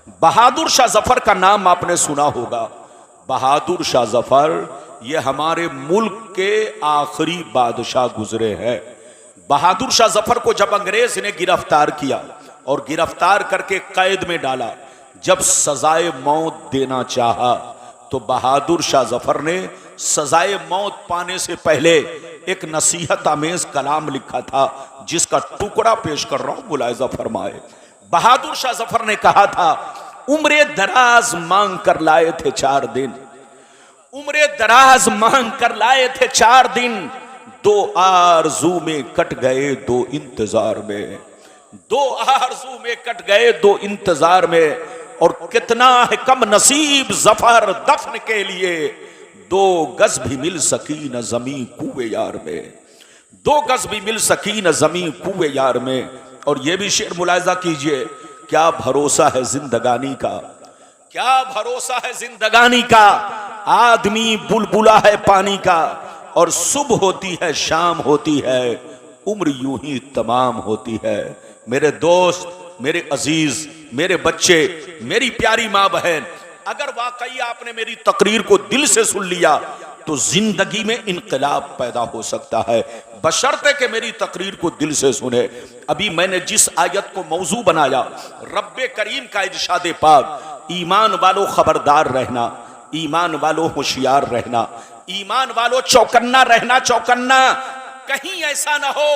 बहादुर शाह जफर का नाम आपने सुना होगा। बहादुर शाह जफर ये हमारे मुल्क के आखिरी बादशाह गुजरे हैं। बहादुर शाह जफर को जब अंग्रेज ने गिरफ्तार किया और गिरफ्तार करके कैद में डाला, जब सजाए मौत देना चाहा तो बहादुर शाह जफर ने सजाए मौत पाने से पहले एक नसीहत आमेज कलाम लिखा था, जिसका टुकड़ा पेश कर रहा हूं, मुलाहिजा फरमाए। बहादुर शाह जफर ने कहा था, उम्रे दराज मांग कर लाए थे 4 दिन, उम्रे दराज मांग कर लाए थे 4 दिन, 2 आरज़ू में कट गए 2 इंतजार में, 2 आरज़ू में कट गए 2 इंतजार में। और कितना है कम नसीब जफर दफन के लिए, 2 गज भी मिल सकी न जमी कुए यार में, 2 गज भी मिल सकी न जमी कुए यार में। और ये भी शेर मुलाहिजा कीजिए, क्या भरोसा है जिंदगानी का, क्या भरोसा है जिंदगानी का, आदमी बुलबुला है पानी का, और सुबह होती है शाम होती है, उम्र यूं ही तमाम होती है। मेरे दोस्त, मेरे अजीज, मेरे बच्चे, मेरी प्यारी माँ बहन, अगर वाकई आपने मेरी तकरीर को दिल से सुन लिया तो जिंदगी में इनकलाब पैदा हो सकता है, बशर्ते कि मेरी तकरीर को दिल से सुने। अभी मैंने जिस आयत को मौजू बनाया, रब्बे करीम का इरशाद पाक, ईमान वालों खबरदार रहना, ईमान वालों होशियार रहना, ईमान वालों चौकन्ना रहना, चौकन्ना। कहीं ऐसा ना हो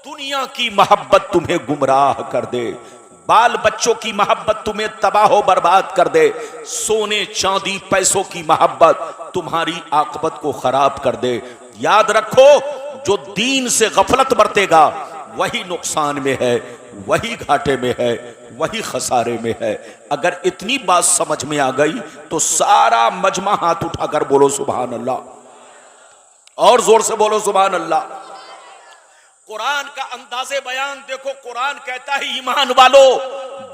दुनिया की मोहब्बत तुम्हें गुमराह कर दे, बाल बच्चों की मोहब्बत तुम्हें तबाह बर्बाद कर दे, सोने चांदी पैसों की मोहब्बत तुम्हारी आकबत को खराब कर दे। याद रखो, जो दीन से गफलत बरतेगा वही नुकसान में है, वही घाटे में है, वही खसारे में है। अगर इतनी बात समझ में आ गई तो सारा मजमा हाथ उठाकर बोलो सुभान अल्लाह, और जोर से बोलो सुभान अल्लाह। कुरान का अंदाजे बयान देखो, कुरान कहता है ईमान वालों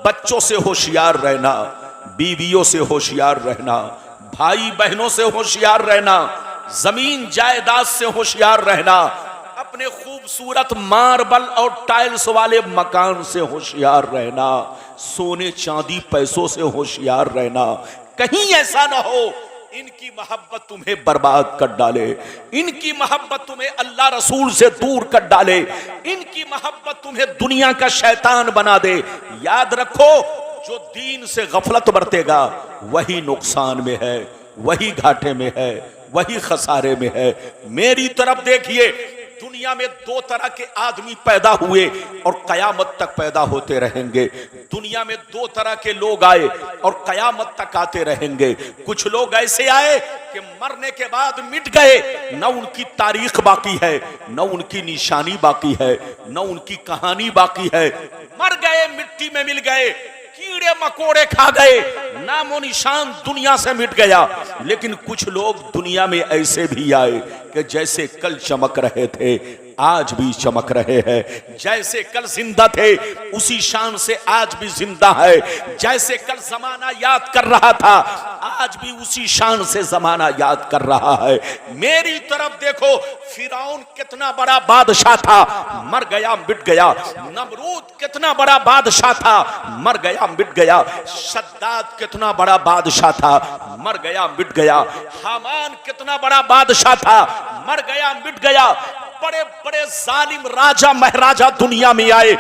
बच्चों से होशियार रहना, बीवियों से होशियार रहना, भाई बहनों से होशियार रहना, जमीन जायदाद से होशियार रहना, अपने खूबसूरत मार्बल और टाइल्स वाले मकान से होशियार रहना, सोने चांदी पैसों से होशियार रहना। कहीं ऐसा ना हो इनकी मोहब्बत तुम्हें बर्बाद कर डाले, इनकी मोहब्बत तुम्हें अल्लाह रसूल से दूर कर डाले, इनकी मोहब्बत तुम्हें दुनिया का शैतान बना दे। याद रखो, जो दीन से गफलत बरतेगा वही नुकसान में है, वही घाटे में है, वही खसारे में है। मेरी तरफ देखिए, दुनिया में 2 तरह के आदमी पैदा हुए और कयामत तक पैदा होते रहेंगे। दुनिया में 2 तरह के लोग आए और कयामत तक आते रहेंगे। कुछ लोग ऐसे आए कि मरने के बाद मिट गए, न उनकी तारीख बाकी है, न उनकी निशानी बाकी है, न उनकी कहानी बाकी है। मर गए, मिट्टी में मिल गए, कीड़े मकोड़े खा गए, नामो निशान दुनिया से मिट गया। लेकिन कुछ लोग दुनिया में ऐसे भी आए कि जैसे कल चमक रहे थे आज भी चमक रहे हैं, जैसे कल जिंदा थे उसी शान से आज भी जिंदा है, जैसे कल जमाना याद कर रहा था आज भी उसी शान से जमाना याद कर रहा है। मेरी तरफ देखो, फिरौन कितना बड़ा बादशाह था, मर गया मिट गया। नमरूद कितना बड़ा बादशाह था, मर गया मिट गया। शद्दाद कितना बड़ा बादशाह था, मर गया मिट गया। हामान कितना बड़ा बादशाह था, मर गया मिट गया। बड़े बड़े जालिम राजा महाराजा दुनिया में आए,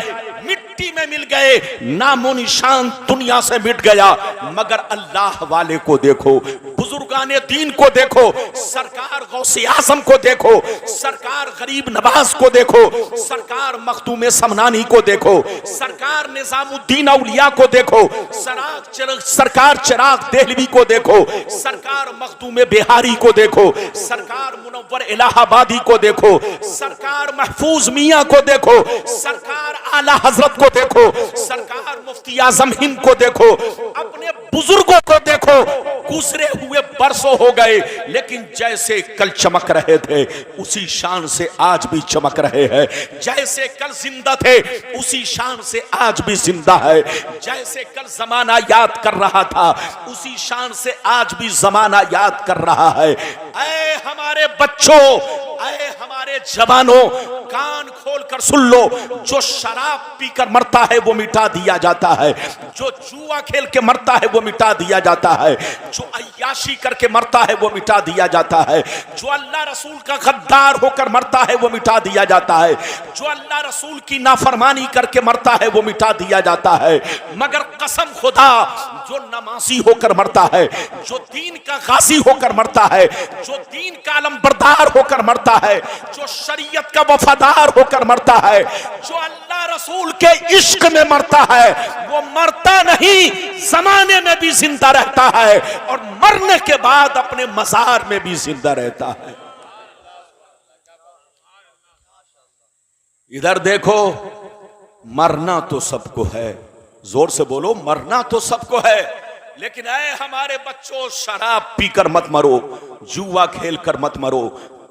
मिट्टी में मिल गए, नामो निशान दुनिया से मिट गया। मगर अल्लाह वाले को देखो, बुजुर्गाने दीन को देखो, सरकार गौसे आजम को देखो, सरकार गरीब नवाज को देखो, सरकार मखदूम समनानी को देखो, सरकार निजामुद्दीन औलिया को देखो, सरकार चिराग देहलवी को देखो, सरकार मखदूम बिहारी को देखो, सरकार मुनव्वर इलाहाबादी को देखो, सरकार महफूज मियां को देखो, सरकार आला हजरत को देखो, सरकार मुफ्ती आजम हिंद को देखो, अपने बुजुर्गों को देखो। गुजरे हुए बरसों हो गए, लेकिन जैसे कल चमक रहे थे उसी शान से आज भी चमक रहे हैं। जैसे कल जिंदा थे उसी शान से आज भी जिंदा है। जैसे कल जमाना याद कर रहा था उसी शान से आज भी जमाना याद कर रहा है। ऐ हमारे बच्चों, ऐ हमारे जवानों, कान खोल कर सुन लो, जो शराब पीकर मरता है वो मिटा दिया जाता है, जो जुआ खेल के मरता है वो मिटा दिया जाता है, जो अय्याशी करके मरता है वो मिटा दिया जाता है, जो अल्लाह रसूल का गद्दार होकर मरता है वो मिटा दिया जाता है, जो अल्लाह रसूल की नाफरमानी करके मरता है वो मिटा दिया जाता है। मगर कसम खुदा, जो नमाजी होकर मरता है, जो दीन का गाजी होकर मरता है, जो दीन का अलमबरदार होकर मरता है, जो शरीयत का वफादार होकर मरता है, जो अल्लाह रसूल के इश्क में मरता है, वो मरता नहीं, जमाने में भी जिंदा रहता है और मरने के बाद अपने मजार में भी जिंदा रहता है। इधर देखो, मरना तो सबको है, जोर से बोलो, मरना तो सबको है, लेकिन ऐ हमारे बच्चों, शराब पीकर मत मरो, जुआ खेल कर मत मरो,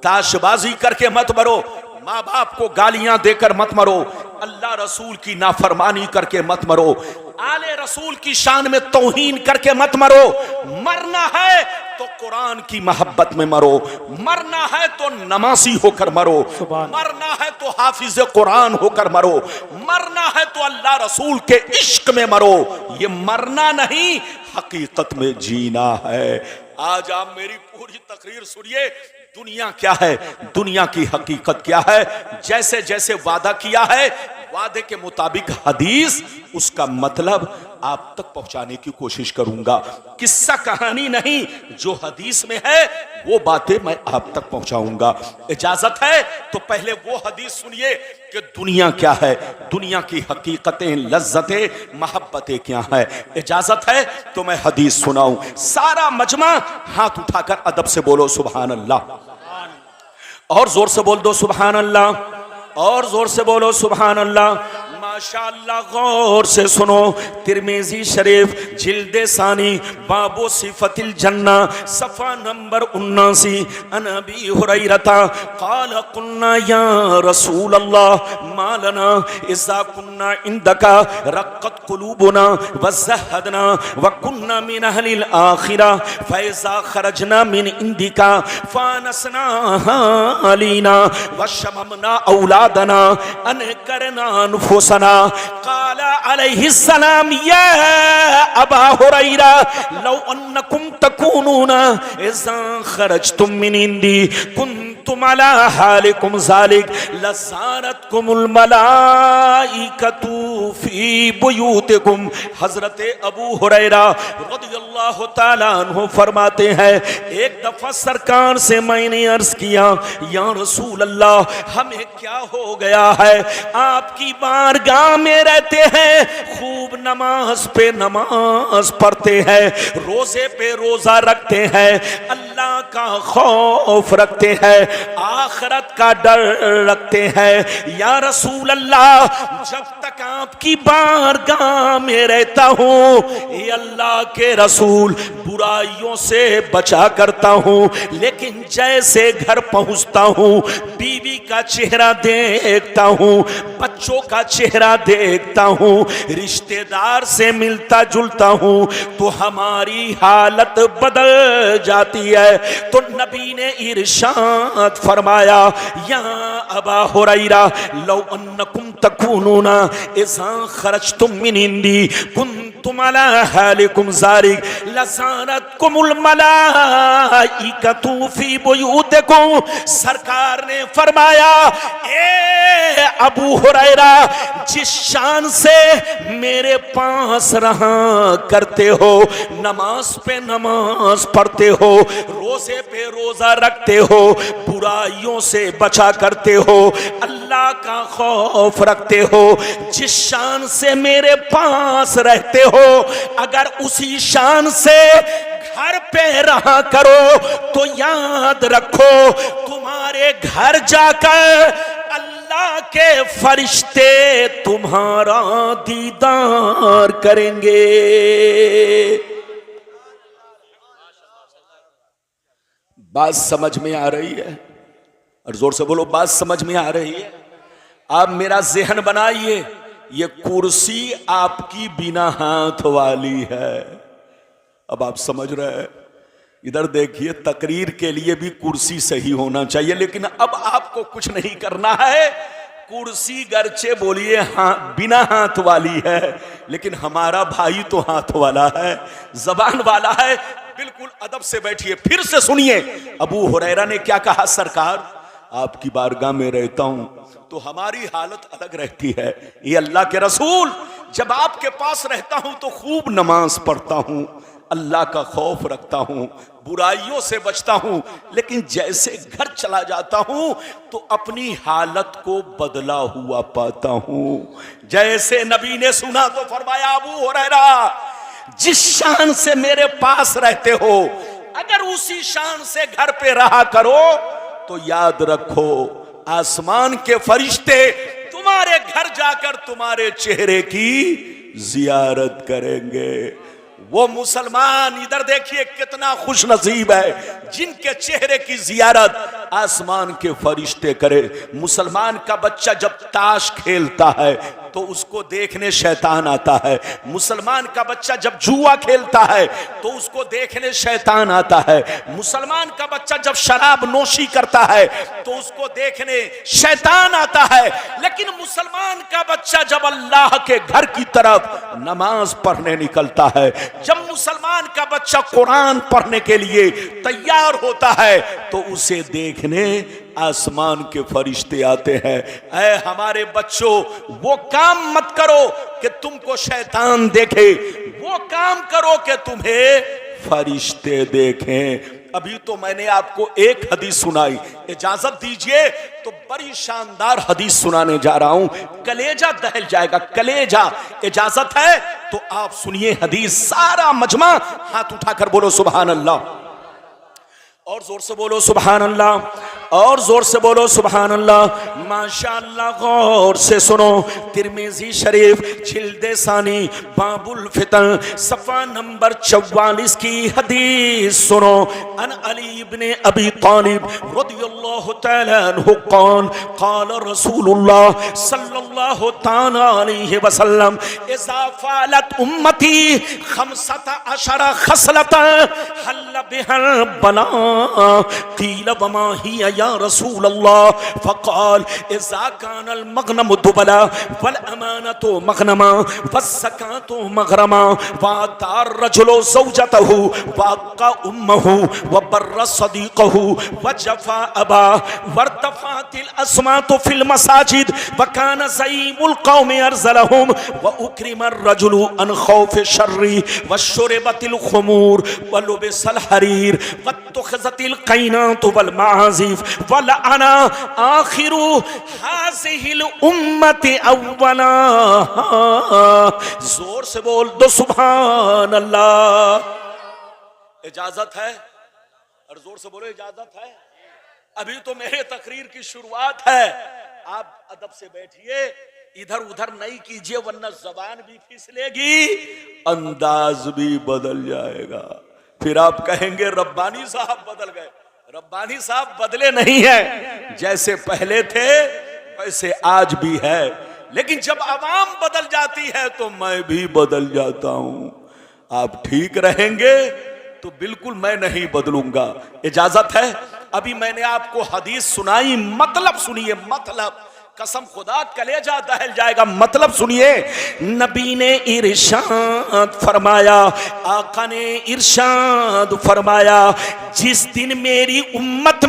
ताशबाजी करके मत मरो, माँ बाप को गालियां देकर मत मरो, अल्लाह रसूल की नाफरमानी करके मत मरो, आले रसूल की शान में तौहीन करके मत मरो। मरना है तो कुरान की मोहब्बत में मरो, मरना है तो नमाजी होकर मरो, मरना है तो हाफिज कुरान होकर मरो, मरना है तो अल्लाह रसूल के इश्क में मरो। ये मरना नहीं, हकीकत में जीना है। आज आप मेरी पूरी तकरीर सुनिए, दुनिया क्या है, दुनिया की हकीकत क्या है। जैसे जैसे वादा किया है, वादे के मुताबिक हदीस, उसका मतलब आप तक पहुंचाने की कोशिश करूंगा। किस्सा कहानी नहीं, जो हदीस में है वो बातें मैं आप तक पहुंचाऊंगा। इजाजत है तो पहले वो हदीस सुनिए कि दुनिया क्या है, दुनिया की हकीकतें, लज्जतें, मोहब्बतें क्या है। इजाजत है तो मैं हदीस सुनाऊं। सारा मजमा हाथ उठाकर अदब से बोलो सुभान अल्लाह, और जोर से बोल दो सुभान अल्लाह, और जोर से बोलो सुभान अल्लाह। माशाअल्लाह, गौर से सुनो, तिरमिजी शरीफ जिल्दे सानी बाबो सिफतिल जन्ना सफा नंबर 79, अन अबी हुरैरता क़ाल कुन्ना या रसूल अल्लाह मा लना इज़ा कुन्ना इंदका रक़्क़त क़ुलूबुना व ज़हदना व कुन्ना मिन अहलिल आखिरा फ़इज़ा ख़रजना मिन इंदिका फ़ानसना अलीना व शममना औलादना अन करना अनफुसना। क़ाला अलैहिस्सलाम या अबा हुरैरा लौ अन्नकुम तकूनूना इज़ा ख़रजतुम मिन इंदी कुन्तुम अला हालिकुम ज़ालिक लज़ारतकुमुल मलाइकतु फ़ी बुयूतिकुम। हज़रत अबू हुरैरा रज़ियल्लाहु ताला अन्हु फरमाते हैं, एक दफ़ा सरकार से मैंने अर्ज़ किया, या रसूल अल्लाह, हमें क्या हो गया है, आपकी बारगाह में रहते हैं, खूब नमाज पे नमाज पढ़ते हैं, रोजे पे रोजा रखते हैं, अल्लाह का खौफ रखते हैं, आखिरत का डर रखते हैं। या रसूल अल्लाह, जब तक आपकी बारगाह में रहता हूँ, ये अल्लाह के रसूल, बुराइयों से बचा करता हूँ, लेकिन जैसे घर पहुँचता हूँ, बीवी का चेहरा देखता हूँ, बच्चों का चेहरा देखता हूँ, रिश्तेदार से मिलता जुलता हूँ, तो हमारी हालत बदल जाती है। तो नबी ने इरशाद फरमाया, या अबा हुरैरा लौ अन्नकुम तकूनूना इज़ा खरजतुम मिन इंदी कुन्तुम अला हालिकुम ज़ालिक लज़ारतकुमुल मलाइकतु फ़ी बुयूतिकुम। सरकार ने फरमाया, ए अबू हुरैरा, जिस शान से मेरे पास रहा करते हो, नमाज पे नमाज पढ़ते हो, रोजे पे रोजा रखते हो, बुराइयों से बचा करते हो, अल्लाह का खौफ रखते हो, जिस शान से मेरे पास रहते हो, अगर उसी शान से घर पे रहा करो तो याद रखो, तुम्हारे घर जाकर अल्लाह के फरिश्ते तुम्हारा दीदार करेंगे। बात समझ में आ रही है? और जोर से बोलो, बात समझ में आ रही है? आप मेरा ज़हन बनाइए, ये कुर्सी आपकी बिना हाथ वाली है। अब आप समझ रहे हैं, इधर देखिए, तकरीर के लिए भी कुर्सी सही होना चाहिए, लेकिन अब आपको कुछ नहीं करना है। कुर्सी गर्चे बोलिए हाँ बिना हाथ वाली है, लेकिन हमारा भाई तो हाथ वाला है, जबान वाला है। बिल्कुल अदब से बैठिए। फिर से सुनिए, अबू हुरैरा ने क्या कहा, सरकार आपकी बारगाह में रहता हूं तो हमारी हालत अलग रहती है। ये अल्लाह के रसूल, जब आपके पास रहता हूं तो खूब नमाज पढ़ता हूं, अल्लाह का खौफ रखता हूं, बुराइयों से बचता हूं, लेकिन जैसे घर चला जाता हूं तो अपनी हालत को बदला हुआ पाता हूं। जैसे नबी ने सुना तो फरमाया, अबू हुरैरा जिस शान से मेरे पास रहते हो, अगर उसी शान से घर पे रहा करो तो याद रखो आसमान के फरिश्ते तुम्हारे घर जाकर तुम्हारे चेहरे की जियारत करेंगे। वो मुसलमान, इधर देखिए कितना खुश नसीब है जिनके चेहरे की जियारत आसमान के फरिश्ते करे। मुसलमान का बच्चा जब ताश खेलता है तो उसको देखने शैतान आता है। मुसलमान का बच्चा जब जुआ खेलता है तो उसको देखने शैतान आता है। मुसलमान का बच्चा जब शराब नोशी करता है तो उसको देखने शैतान आता है। लेकिन मुसलमान का बच्चा जब अल्लाह के घर की तरफ नमाज पढ़ने निकलता है, जब मुसलमान का बच्चा कुरान पढ़ने के लिए तैयार होता है तो उसे देखने आसमान के फरिश्ते आते हैं। ऐ हमारे बच्चों, वो काम मत करो कि तुमको शैतान देखे, वो काम करो कि तुम्हें फरिश्ते देखें। अभी तो मैंने आपको एक हदीस सुनाई, इजाजत दीजिए तो बड़ी शानदार हदीस सुनाने जा रहा हूं, कलेजा दहल जाएगा, कलेजा। इजाजत है तो आप सुनिए हदीस, सारा मजमा हाथ उठाकर बोलो सुभान अल्लाह, और जोर से बोलो सुभान अल्लाह, और जोर से बोलो सुभान अल्लाह। माशाअल्लाह, गौर से सुनो। तिरमिजी शरीफ जिल्दे सानी बाबुल फितन सफा नंबर 44 की हदीस सुनो। अन अली इब्ने अबी तालिब रदियल्लाहु तआला अन्हु क़ाल रसूलुल्लाह सल्लल्लाहु तआला अलैहि वसल्लम इज़ा फ़अलत उम्मती 15 खसलतन हल्ल बिहल बला क़ील वमा हिया या रसूल अल्लाह फ़क़ाल इज़ा कानल मग़नमु दुबला वल अमानतु मग़नमा वस्सकातु मग़रमा वअतार रजुलु ज़ौजतहु वअक़ा उम्महु वबर्र सदीक़हु वजफ़ा अबा वर्तफ़ातिल अस्मातु फ़िल मसाजिद वकान ज़ईमुल क़ौमि अरज़लहुम वउक्रिमर रजुलु अन ख़ौफ़ि शर्रि वशुरिबतिल ख़ुमूर वलुबिसल हरीर वत्तख़ज़तिल क़ैनातु वल मआज़िफ़ वल अना आखिरु हाज़िहिल उम्मति अव्वला। जोर से बोल दो सुभान अल्लाह। इजाजत है, और जोर से बोलो इजाजत है। अभी तो मेरे तकरीर की शुरुआत है, आप अदब से बैठिए, इधर उधर नहीं कीजिए वरना जबान भी फिसलेगी, अंदाज भी बदल जाएगा। फिर आप कहेंगे रब्बानी साहब बदल गए। रब्बानी साहब बदले नहीं है, जैसे पहले थे वैसे आज भी है, लेकिन जब आवाम बदल जाती है तो मैं भी बदल जाता हूं। आप ठीक रहेंगे तो बिल्कुल मैं नहीं बदलूंगा। इजाजत है। अभी मैंने आपको हदीस सुनाई, मतलब सुनिए, मतलब कसम खुदा कलेजा दहल जाएगा। मतलब सुनिए, नबी ने इरशाद फरमाया, आका ने इरशाद फरमाया, जिस दिन मेरी उम्मत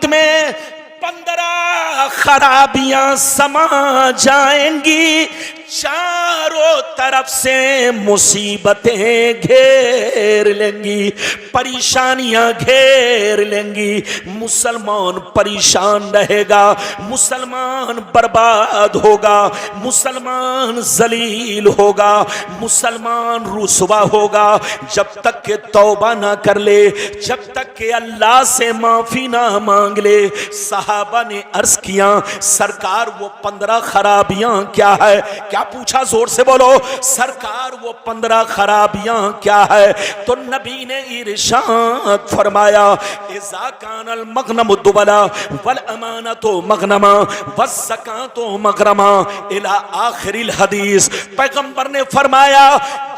में 15 खराबियां समा जाएंगी, चारों तरफ से मुसीबतें घेर लेंगी, परेशानियां घेर लेंगी, मुसलमान परेशान रहेगा, मुसलमान बर्बाद होगा, मुसलमान जलील होगा, मुसलमान रुसवा होगा। जब तक के तौबा ना कर ले, जब तक के अल्लाह से माफी ना मांग ले। सहाबा ने अर्ज किया, सरकार वो 15 खराबियां क्या है? क्या पूछा? जोर से बोलो, सरकार वो 15 खराबियां क्या है? तो नबी ने इरशाद फरमाया, इज़ा कानल मग़नमु दुबला वल अमानतु मग़नमा वस्सकातु मग़रमा इला आखिरिल हदीस। पैगंबर ने फरमाया,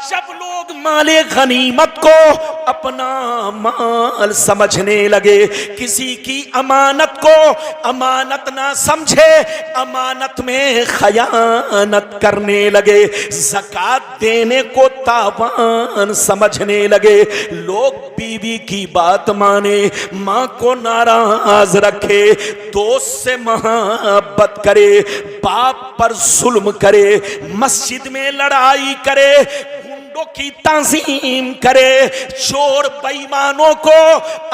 जब लोग माले गनीमत को अपना माल समझने लगे, किसी की अमानत को अमानत ना समझे, अमानत में खयानत करने लगे, ज़कात देने को तावान समझने लगे, लोग बीवी की बात माने, माँ को नाराज रखे, दोस्त से मोहब्बत करे, बाप पर जुल्म करे, मस्जिद में लड़ाई करे, गुंडों की ताज़ीम करे, चोर बेईमानों को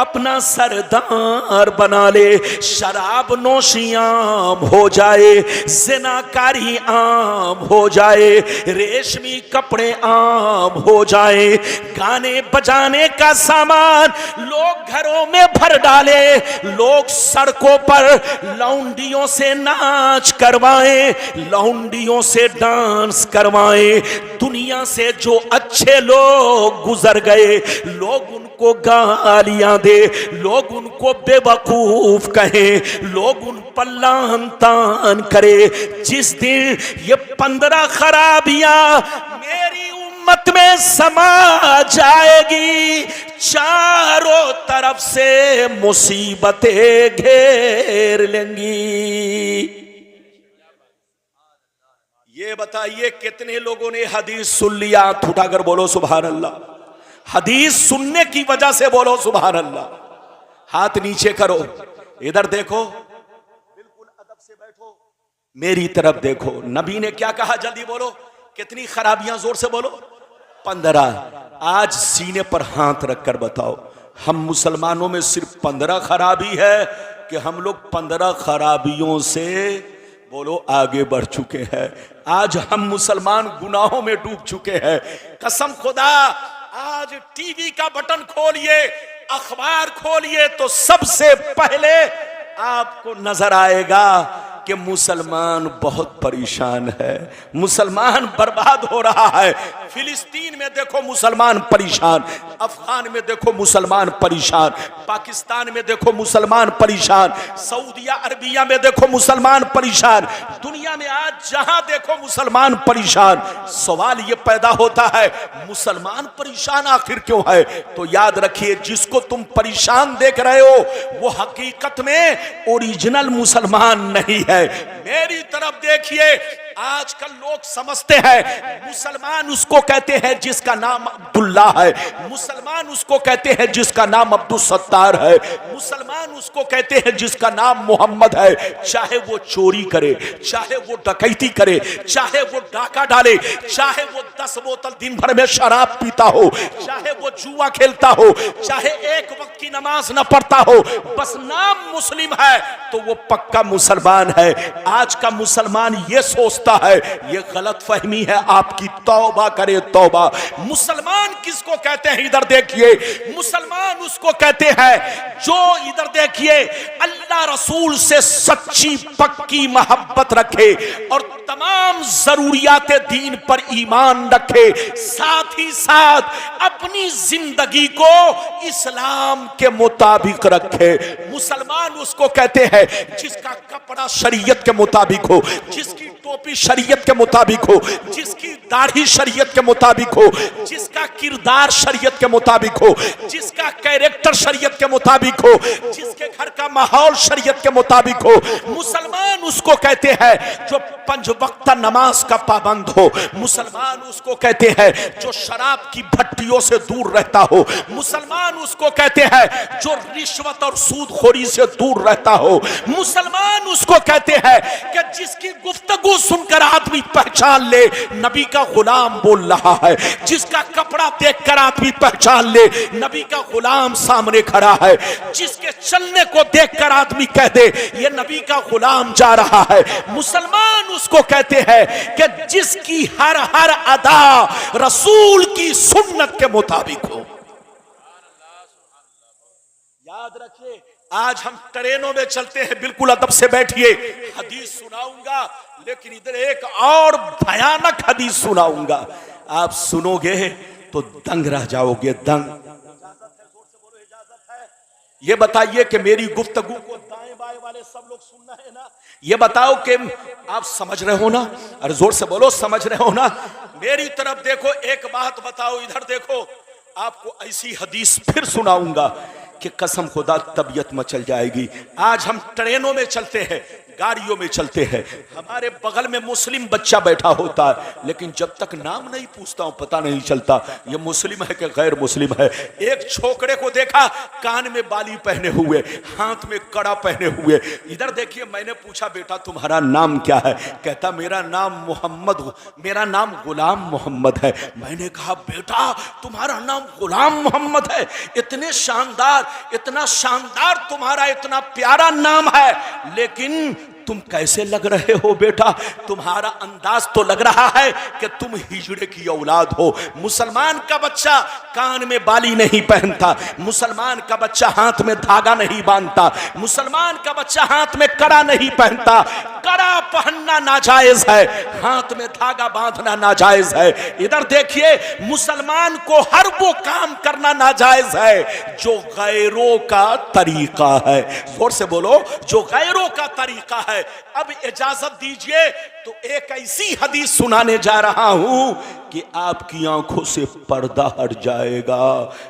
अपना सरदार बना ले, शराब नोशी आम हो जाए, ज़िनाकारी आम हो जाए, रेशमी कपड़े आम हो जाए, गाने बजाने का सामान लोग घरों में भर डाले, लोग सड़कों पर लौंडियों से नाच करवाएं, लौंडियों से डांस करवाएं, दुनिया से जो अच्छे लोग गुजर गए लोग उनको गालियां दे, लोग उनको बेवकूफ कहें, लोग उन पर लान तान करे। जिस दिन ये 15 खराबियां मेरी उम्मत में समा जाएगी, चारों तरफ से मुसीबतें घेर लेंगी। ये बताइए कितने लोगों ने हदीस सुन लिया? हाथ उठाकर बोलो सुभान अल्लाह। हदीस सुनने की वजह से बोलो सुभान अल्लाह। हाथ नीचे करो, इधर देखो, बिल्कुल अदब से बैठो, मेरी तरफ देखो। नबी ने क्या कहा? जल्दी बोलो, कितनी खराबियां? जोर से बोलो। 15। आज सीने पर हाथ रखकर बताओ, हम मुसलमानों में सिर्फ 15 खराबी है कि हम लोग 15 खराबियों से बोलो आगे बढ़ चुके हैं? आज हम मुसलमान गुनाहों में डूब चुके हैं। कसम खुदा, आज टीवी का बटन खोलिए, अखबार खोलिए तो सबसे पहले आपको नजर आएगा कि मुसलमान बहुत परेशान है, मुसलमान बर्बाद हो रहा है। फिलिस्तीन में देखो मुसलमान परेशान, अफगान में देखो मुसलमान परेशान, पाकिस्तान में देखो मुसलमान परेशान, सऊदिया अरबिया में देखो मुसलमान परेशान, दुनिया में आज जहां देखो मुसलमान परेशान। सवाल ये पैदा होता है, मुसलमान परेशान आखिर क्यों है? तो याद रखिए, जिसको तुम परेशान देख रहे हो वो हकीकत में ओरिजिनल मुसलमान नहीं है। मेरी तरफ देखिए, आजकल लोग समझते हैं मुसलमान उसको कहते हैं जिसका नाम अब्दुल्ला है, मुसलमान उसको कहते हैं जिसका नाम अब्दुल सत्तार है, मुसलमान उसको कहते हैं जिसका नाम मोहम्मद है। चाहे वो चोरी करे, चाहे वो डकैती करे, चाहे वो डाका डाले, चाहे वो 10 बोतल दिन भर में शराब पीता हो, चाहे वो जुआ खेलता हो, चाहे एक वक्त की नमाज न पढ़ता हो, बस नाम मुस्लिम है तो वो पक्का मुसलमान है। आज का मुसलमान ये सोचता है, ये गलत फहमी है आपकी, तौबा करे तौबा। मुसलमान किसको कहते हैं? इधर देखिए, मुसलमान उसको कहते हैं जो, इधर देखिए, अल्लाह रसूल से सच्ची पक्की मोहब्बत रखे और तमाम जरूरियात दीन पर ईमान रखे, साथ ही साथ अपनी जिंदगी को इस्लाम के मुताबिक रखे। मुसलमान उसको कहते हैं जिसका कपड़ा शरीयत के मुताबिक हो, जिसकी टोपी शरीयत के मुताबिक हो, जिसकी दाढ़ी शरीयत के मुताबिक हो, जिसका किरदार शरीयत के मुताबिक हो, जिसका कैरेक्टर शरीयत के मुताबिक हो, जिसके घर का माहौल शरीयत के मुताबिक हो। मुसलमान उसको कहते हैं जो 5 वक्त नमाज का पाबंद हो। मुसलमान उसको कहते हैं जो शराब की भट्टियों से दूर रहता हो। मुसलमान उसको कहते हैं जो रिश्वत और सूदखोरी से दूर रहता हो। मुसलमान उसको कहते हैं कि जिसकी गुफ्तगू सुनकर आदमी पहचान ले नबी का गुलाम बोल रहा है, जिसका कपड़ा देखकर आदमी पहचान ले नबी का गुलाम सामने खड़ा है, जिसके चलने को देखकर आदमी कह दे ये नबी का गुलाम जा रहा है। मुसलमान उसको कहते हैं कि जिसकी हर हर अदा रसूल की सुन्नत के मुताबिक हो। याद रखिए, आज हम ट्रेनों में चलते हैं, बिल्कुल अदब से बैठिए, हदीस सुनाऊंगा, लेकिन इधर एक और भयानक हदीस सुनाऊंगा, आप सुनोगे तो दंग रह जाओगे, दंग। ये बताइए कि मेरी गुफ्तगू को दाएं बाएं वाले सब लोग सुनना है ना? ये बताओ कि आप समझ रहे हो ना? अरे जोर से बोलो, समझ रहे हो ना? मेरी तरफ देखो, एक बात बताओ, इधर देखो, आपको ऐसी हदीस फिर सुनाऊंगा कि कसम खुदा तबीयत मचल जाएगी। आज हम ट्रेनों में चलते हैं, गाड़ियों में चलते हैं, हमारे बगल में मुस्लिम बच्चा बैठा होता है, लेकिन जब तक नाम नहीं पूछता हूं पता नहीं चलता ये मुस्लिम है कि गैर मुस्लिम है। एक छोकरे को देखा, कान में बाली पहने हुए, हाथ में कड़ा पहने हुए। इधर देखिए, मैंने पूछा बेटा तुम्हारा नाम क्या है? कहता मेरा नाम मोहम्मद, मेरा नाम गुलाम मोहम्मद है। मैंने कहा बेटा तुम्हारा नाम गुलाम मोहम्मद है, इतने शानदार, इतना शानदार तुम्हारा इतना प्यारा नाम है, लेकिन तुम कैसे लग रहे हो बेटा? तुम्हारा अंदाज तो लग रहा है कि तुम हिजड़े की औलाद हो। मुसलमान का बच्चा कान में बाली नहीं पहनता, मुसलमान का बच्चा हाथ में धागा नहीं बांधता, मुसलमान का बच्चा हाथ में कड़ा नहीं पहनता। कड़ा पहनना नाजायज है, हाथ में धागा बांधना नाजायज है। इधर देखिए, मुसलमान को हर वो काम करना नाजायज है जो गैरों का तरीका है। जोर से बोलो, जो गैरों का तरीका है। अब इजाजत दीजिए तो एक ऐसी हदीस सुनाने जा रहा हूं कि आपकी आंखों से पर्दा हट जाएगा।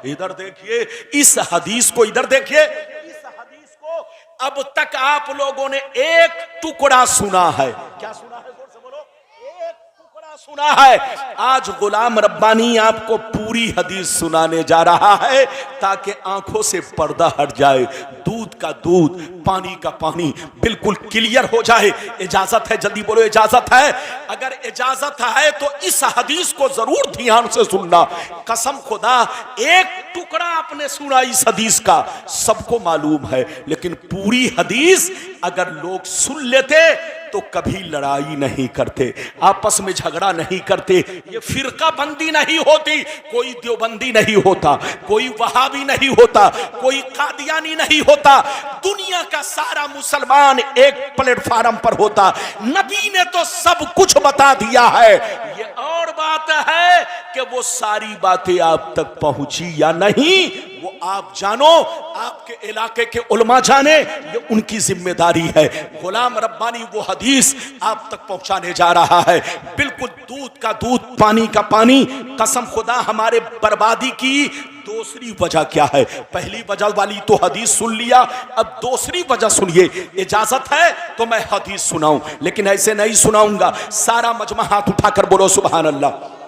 इधर देखिए इस हदीस को, इधर देखिए इस हदीस को अब तक आप लोगों ने एक टुकड़ा सुना है। क्या सुना है? जोर से बोलो, एक टुकड़ा सुना है। आज गुलाम रब्बानी आपको पूरी हदीस सुनाने जा रहा है ताकि आंखों से पर्दा हट जाए, दूध का दूध, पानी का पानी बिल्कुल क्लियर हो जाए। इजाजत है? जल्दी बोलो, इजाजत है? अगर इजाजत है तो इस हदीस को जरूर ध्यान से सुनना। कसम खुदा, एक टुकड़ा आपने सुना इस हदीस का, सबको मालूम है, लेकिन पूरी हदीस अगर लोग सुन लेते तो कभी लड़ाई नहीं करते, आपस में झगड़ा नहीं करते, ये फिरका बंदी नहीं होती, कोई देवबंदी नहीं होता, कोई वहाबी नहीं होता, कोई कादियानी नहीं होता। दुनिया का सारा मुसलमान एक प्लेटफार्म पर होता। नबी ने तो सब कुछ बता दिया है। ये और बात है कि वो सारी बातें आप तक पहुंची या नहीं, वो आप जानो, आपके इलाके के उलमा जाने, ये उनकी जिम्मेदारी है। गुलाम रब्बानी वो हदीस आप तक पहुंचाने जा रहा है, बिल्कुल दूध का दूध, पानी का पानी। कसम खुदा, हमारे बर्बादी की दूसरी वजह क्या है? पहली वजह वाली तो हदीस सुन लिया, अब दूसरी वजह सुनिए। इजाजत है तो मैं हदीस सुनाऊं, लेकिन ऐसे नहीं सुनाऊंगा। सारा मजमा हाथ उठाकर बोलो सुभान अल्लाह,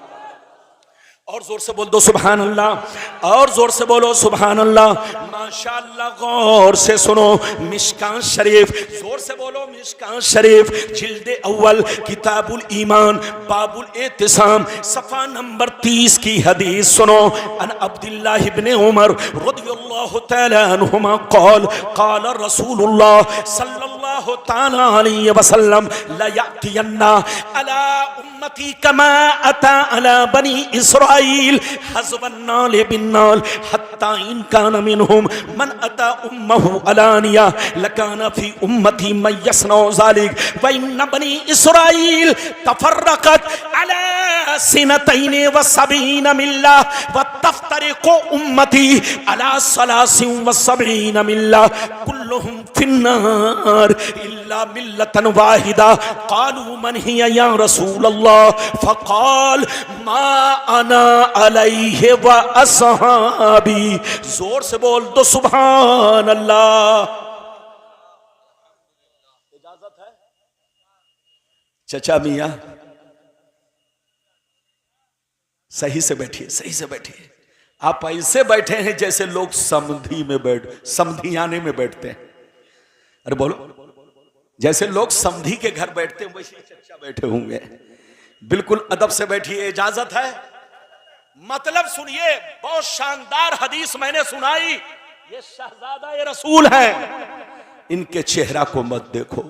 और जोर से बोल दो सुभान अल्लाह, और जोर से बोलो सुभान अल्लाह। माशाअल्लाह, गौर से सुनो। मिशकान शरीफ, जोर से बोलो मिशकान शरीफ, जिल्दे अव्वल, किताबुल ईमान, बाबुल एतिसाम, सफा नंबर 30 की हदीस सुनो। अन अब्दुल्लाह इब्ने उमर रदियल्लाहु तआला अन्हुमा क़ाल क़ाल रसूलुल्लाह सल्लल्लाहु तआला अलैहि वसल्लम ला यअतियन्ना अला उम्मती कमा अता अला बनी इसराईल हज़बन्नाल बिन्नाल हत्ता इन कान मिनहुम मन अता उम्महु अलानिया लकाना फी उम्मती मन यसनौ ज़ालिक व इन बनी इसराईल तफर्रकत अला सिनतैन व सबईन मिल्ला व तफ्तरिकु उम्मती अला सलासिन व सबईन मिल्ला कुल्लुहुम फिन्नार इल्ला मिल्लतन वाहिदा। क़ालू मन हिया या रसूल अल्लाह? फ़क़ाल मा अना अलैहि व अस्हाबी। जोर से बोल दो सुभान अल्लाह। इजाजत है? चचा मियां सही से बैठिए, सही से बैठिए। आप ऐसे बैठे हैं जैसे लोग समधी में समधियाने में बैठते हैं। अरे बोलो, जैसे लोग समधी के घर बैठते हैं वैसे चचा बैठे होंगे। बिल्कुल अदब से बैठिए। इजाजत है? मतलब सुनिए, बहुत शानदार हदीस मैंने सुनाई। ये शहजादा ये रसूल हैं, इनके चेहरा को मत देखो,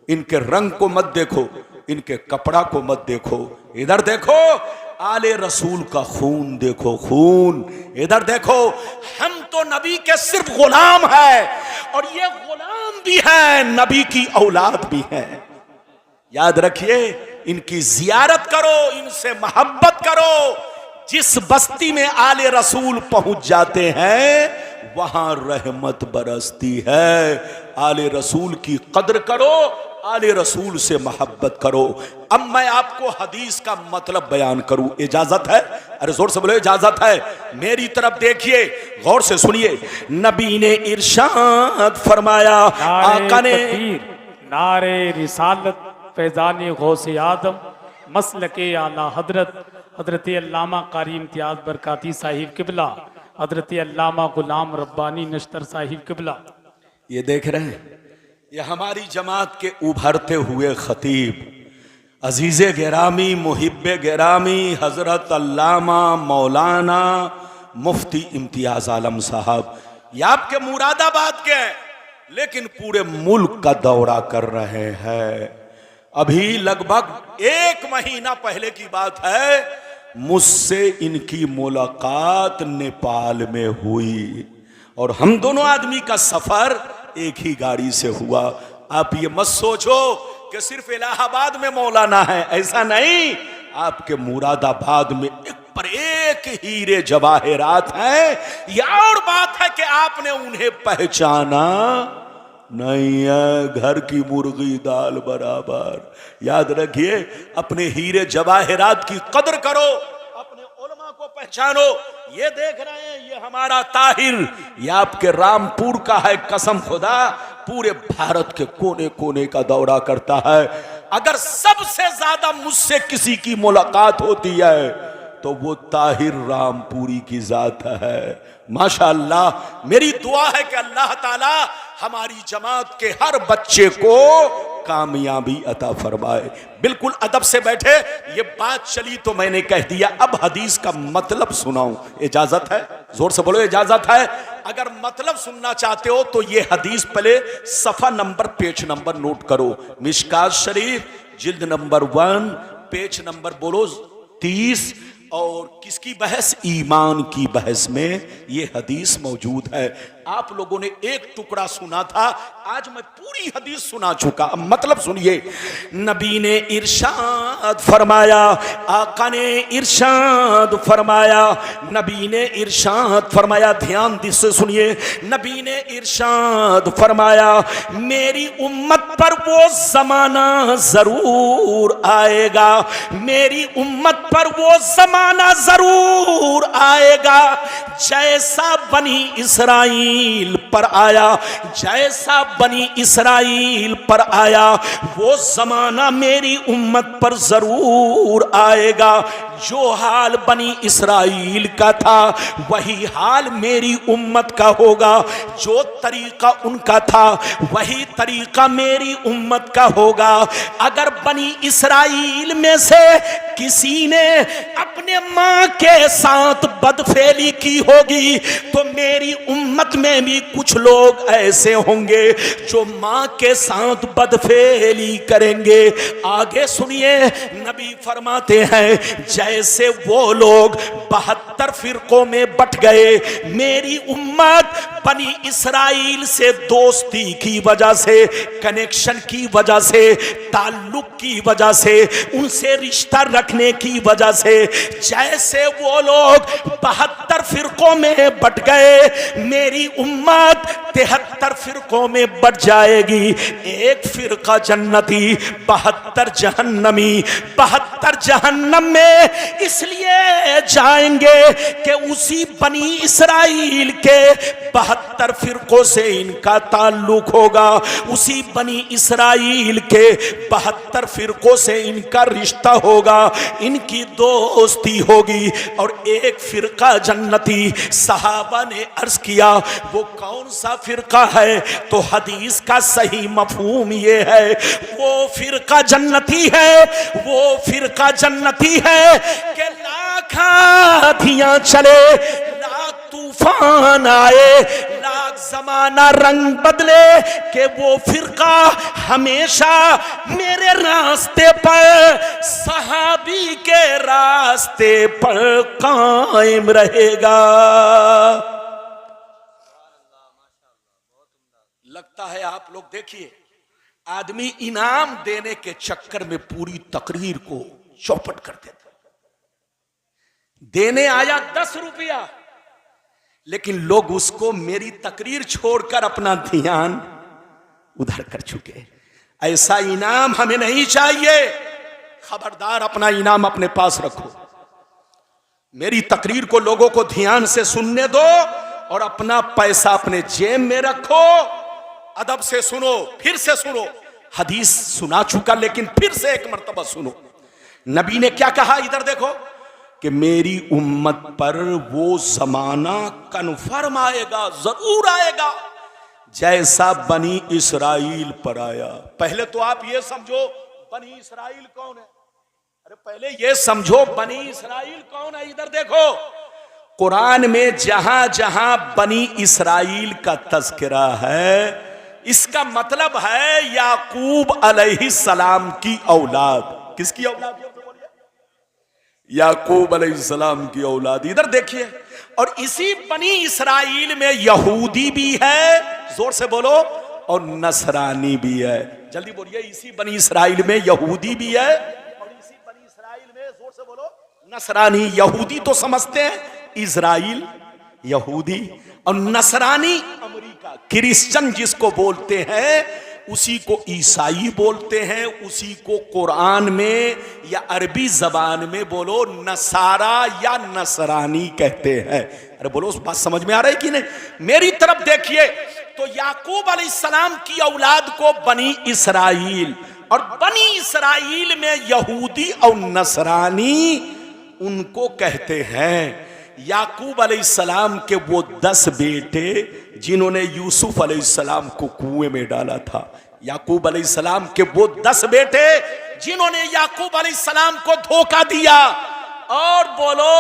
इनके रंग को मत देखो, इनके कपड़ा को मत देखो। इधर देखो, आले रसूल का खून देखो, खून। इधर देखो, हम तो नबी के सिर्फ गुलाम हैं, और ये गुलाम भी हैं, नबी की औलाद भी हैं। याद रखिए, इनकी जियारत करो, इनसे मोहब्बत करो। जिस बस्ती में आले रसूल पहुंच जाते हैं वहां रहमत बरसती है। आले रसूल की कद्र करो, आले रसूल से मोहब्बत करो। अब मैं आपको हदीस का मतलब बयान करूं, इजाजत है? अरे जोर से बोलो, इजाजत है? मेरी तरफ देखिए, गौर से सुनिए। नबी ने इरशाद फरमाया, आका ने नारे रिसालत फैजान गौसे आदम मसलके आला हजरत हजरत अल्लामा कारी इम्तियाज बरकाती साहिब किबला, हजरत अल्लामा गुलाम रब्बानी नश्तर साहिब किबला। ये देख रहे हैं, ये हमारी जमात के उभरते हुए खतीब अजीज़े गिरामी, मुहिब्बे गिरामी, हजरत अल्लामा मौलाना मुफ्ती इम्तियाज आलम साहब। ये आपके मुरादाबाद के हैं, लेकिन पूरे मुल्क का दौरा कर रहे हैं। अभी लगभग 1 महीना पहले की बात है, मुझसे इनकी मुलाकात नेपाल में हुई और हम दोनों आदमी का सफर एक ही गाड़ी से हुआ। आप ये मत सोचो कि सिर्फ इलाहाबाद में मौलाना है, ऐसा नहीं। आपके मुरादाबाद में एक पर एक हीरे जवाहिरात हैं। यह और बात है कि आपने उन्हें पहचाना नहीं है, घर की मुर्गी दाल बराबर। याद रखिए, अपने हीरे जवाहिरात की कदर करो, अपने उलमा को पहचानो। ये देख रहे हैं, ये हमारा ताहिर, ये आपके रामपुर का है। कसम खुदा, पूरे भारत के कोने कोने का दौरा करता है। अगर सबसे ज्यादा मुझसे किसी की मुलाकात होती है तो वो ताहिर रामपुरी की जात है। माशाअल्लाह, मेरी दुआ है कि अल्लाह ताला हमारी जमात के हर बच्चे को कामयाबी अता फरमाए। बिल्कुल अदब से बैठे, ये बात चली तो मैंने कह दिया। अब हदीस का मतलब सुनाऊं, इजाजत है? जोर से बोलो, इजाजत है? अगर मतलब सुनना चाहते हो तो ये हदीस पहले सफा नंबर, पेज नंबर नोट करो। मिशकात शरीफ जिल्द नंबर 1, पेज नंबर बोलो 30। और किसकी बहस? ईमान की बहस में ये हदीस मौजूद है। आप लोगों ने एक टुकड़ा सुना था, आज मैं पूरी हदीस सुना चुका। अब मतलब सुनिए। नबी ने इरशाद फरमाया, आका ने इरशाद फरमाया, नबी ने इरशाद फरमाया, ध्यान से सुनिए। नबी ने इरशाद फरमाया, मेरी उम्मत पर वो जमाना जरूर आएगा, मेरी उम्मत पर वो जमाना जरूर आएगा जैसा बनी इसराइल पर आया, जैसा बनी इसराइल पर आया। वो जमाना मेरी उम्मत पर जरूर आएगा। जो हाल बनी इसराइल का था वही हाल मेरी उम्मत का होगा। जो तरीका उनका था वही तरीका मेरी उम्मत का होगा। अगर बनी इसराइल में से किसी ने अपने मां के साथ बदफेली की होगी तो मेरी उम्मत में भी कुछ लोग ऐसे होंगे जो मां के साथ बदफेली करेंगे। आगे सुनिए, नबी फरमाते हैं, जैसे वो लोग 72 फिरकों में बट गए, मेरी उम्मत बनी इसराइल से दोस्ती की वजह से, कनेक्शन की वजह से, ताल्लुक की वजह से, उनसे रिश्ता रखने की वजह से, जैसे वो लोग 72 फिरकों में बट गए, मेरी उम्मत 73 फिरकों में बट जाएगी। एक फिरका जन्नती, 72 जहन्नमी। 72 जहन्नम में इसलिए जाएंगे कि उसी बनी इसराइल के 72 फिरकों से इनका ताल्लुक होगा, उसी बनी इसराइल के 72 फिरकों से इनका रिश्ता होगा, इनकी दोस्ती होगी। और एक फिरका जन्नती। सहाबा ने अर्ज किया, वो कौन सा फिरका है? तो हदीस का सही मफहूम ये है, वो फिरका जन्नती है, वो फिरका जन्नती है कि लाख आंधियां चले, लाख तूफान आए, लाख जमाना रंग बदले, कि वो फिरका हमेशा मेरे रास्ते पर, सहाबी के रास्ते पर कायम रहेगा। लगता है आप लोग देखिए, आदमी इनाम देने के चक्कर में पूरी तकरीर को चौपट कर देता। देने आया 10 रुपया, लेकिन लोग उसको मेरी तकरीर छोड़कर अपना ध्यान उधर कर चुके। ऐसा इनाम हमें नहीं चाहिए। खबरदार, अपना इनाम अपने पास रखो। मेरी तकरीर को लोगों को ध्यान से सुनने दो और अपना पैसा अपने जेब में रखो। अदब से सुनो, फिर से सुनो। हदीस सुना चुका, लेकिन फिर से एक मर्तबा सुनो। नबी ने क्या कहा, इधर देखो, कि मेरी उम्मत पर वो जमाना कन्फर्म आएगा, जरूर आएगा, जैसा बनी इसराइल पर आया। पहले तो आप ये समझो बनी इसराइल कौन है। अरे पहले ये समझो बनी इसराइल कौन है। इधर देखो, कुरान में जहां जहां बनी इसराइल का तज़किरा है, इसका मतलब है याकूब अलैहिस्सलाम की औलाद। किसकी औलाद? याकूब अलैहिस्सलाम की औलाद। इधर देखिए, और इसी बनी इसराइल में यहूदी भी है, जोर से बोलो, और नसरानी भी है। जल्दी बोलिए, इसी बनी इसराइल में यहूदी भी है और इसी बनी इसराइल में, जोर से बोलो, नसरानी। यहूदी तो समझते हैं इजराइल, यहूदी, और नसरानी अमेरिका, क्रिश्चियन जिसको बोलते हैं, उसी को ईसाई बोलते हैं, उसी को कुरान में या अरबी जबान में बोलो नसारा या नसरानी कहते हैं। अरे बोलो, उस बात समझ में आ रही कि नहीं? मेरी तरफ देखिए, तो याकूब अलैहिस्सलाम की औलाद को बनी इसराइल, और बनी इसराइल में यहूदी और नसरानी उनको कहते हैं। याकूब अलैहिस्सलाम के वो 10 बेटे जिन्होंने यूसुफ अलैहिस्सलाम को कुएं में डाला था। याकूब अलैहिस्सलाम के वो 10 बेटे जिन्होंने याकूब अलैहिस्सलाम को धोखा दिया, और बोलो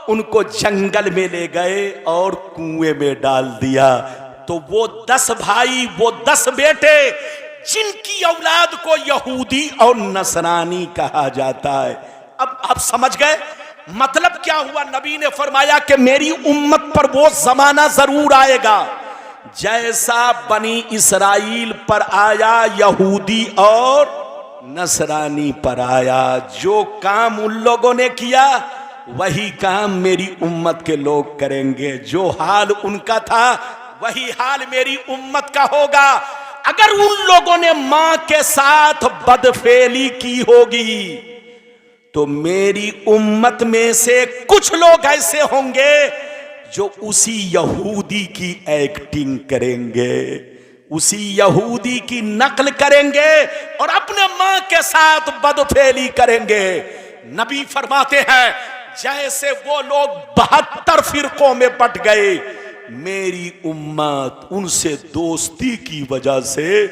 उनको जंगल में ले गए और कुएं में डाल दिया। तो वो 10 भाई, वो 10 बेटे जिनकी औलाद को यहूदी और नसरानी कहा जाता है। अब आप समझ गए मतलब क्या हुआ? नबी ने फरमाया कि मेरी उम्मत पर वो जमाना जरूर आएगा जैसा बनी इसराइल पर आया, यहूदी और नसरानी पर आया। जो काम उन लोगों ने किया वही काम मेरी उम्मत के लोग करेंगे। जो हाल उनका था वही हाल मेरी उम्मत का होगा। अगर उन लोगों ने मां के साथ बदफेली की होगी तो मेरी उम्मत में से कुछ लोग ऐसे होंगे जो उसी यहूदी की एक्टिंग करेंगे, उसी यहूदी की नकल करेंगे और अपने मां के साथ बदफेली करेंगे। नबी फरमाते हैं जैसे वो लोग 72 फिरकों में बट गए, मेरी उम्मत उनसे दोस्ती की वजह से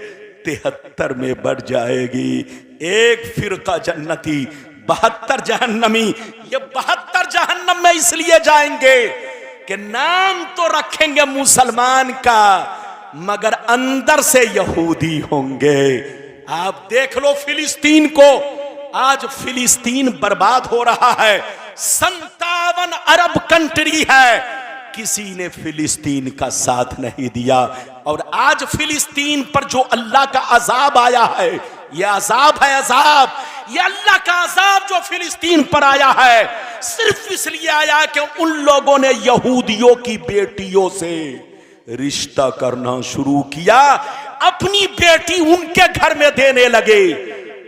73 में बढ़ जाएगी। एक फिरका जन्नती, 72 जहन्नमी। ये 72 जहन्नम में इसलिए जाएंगे कि नाम तो रखेंगे मुसलमान का मगर अंदर से यहूदी होंगे। आप देख लो फिलिस्तीन को, आज फिलिस्तीन बर्बाद हो रहा है। 57 अरब कंट्री है, किसी ने फिलिस्तीन का साथ नहीं दिया। और आज फिलिस्तीन पर जो अल्लाह का अजाब आया है, यह अजाब है, अजाब, यह अल्लाह का अजाब जो फिलिस्तीन पर आया है सिर्फ इसलिए आया कि उन लोगों ने यहूदियों की बेटियों से रिश्ता करना शुरू किया, अपनी बेटी उनके घर में देने लगे,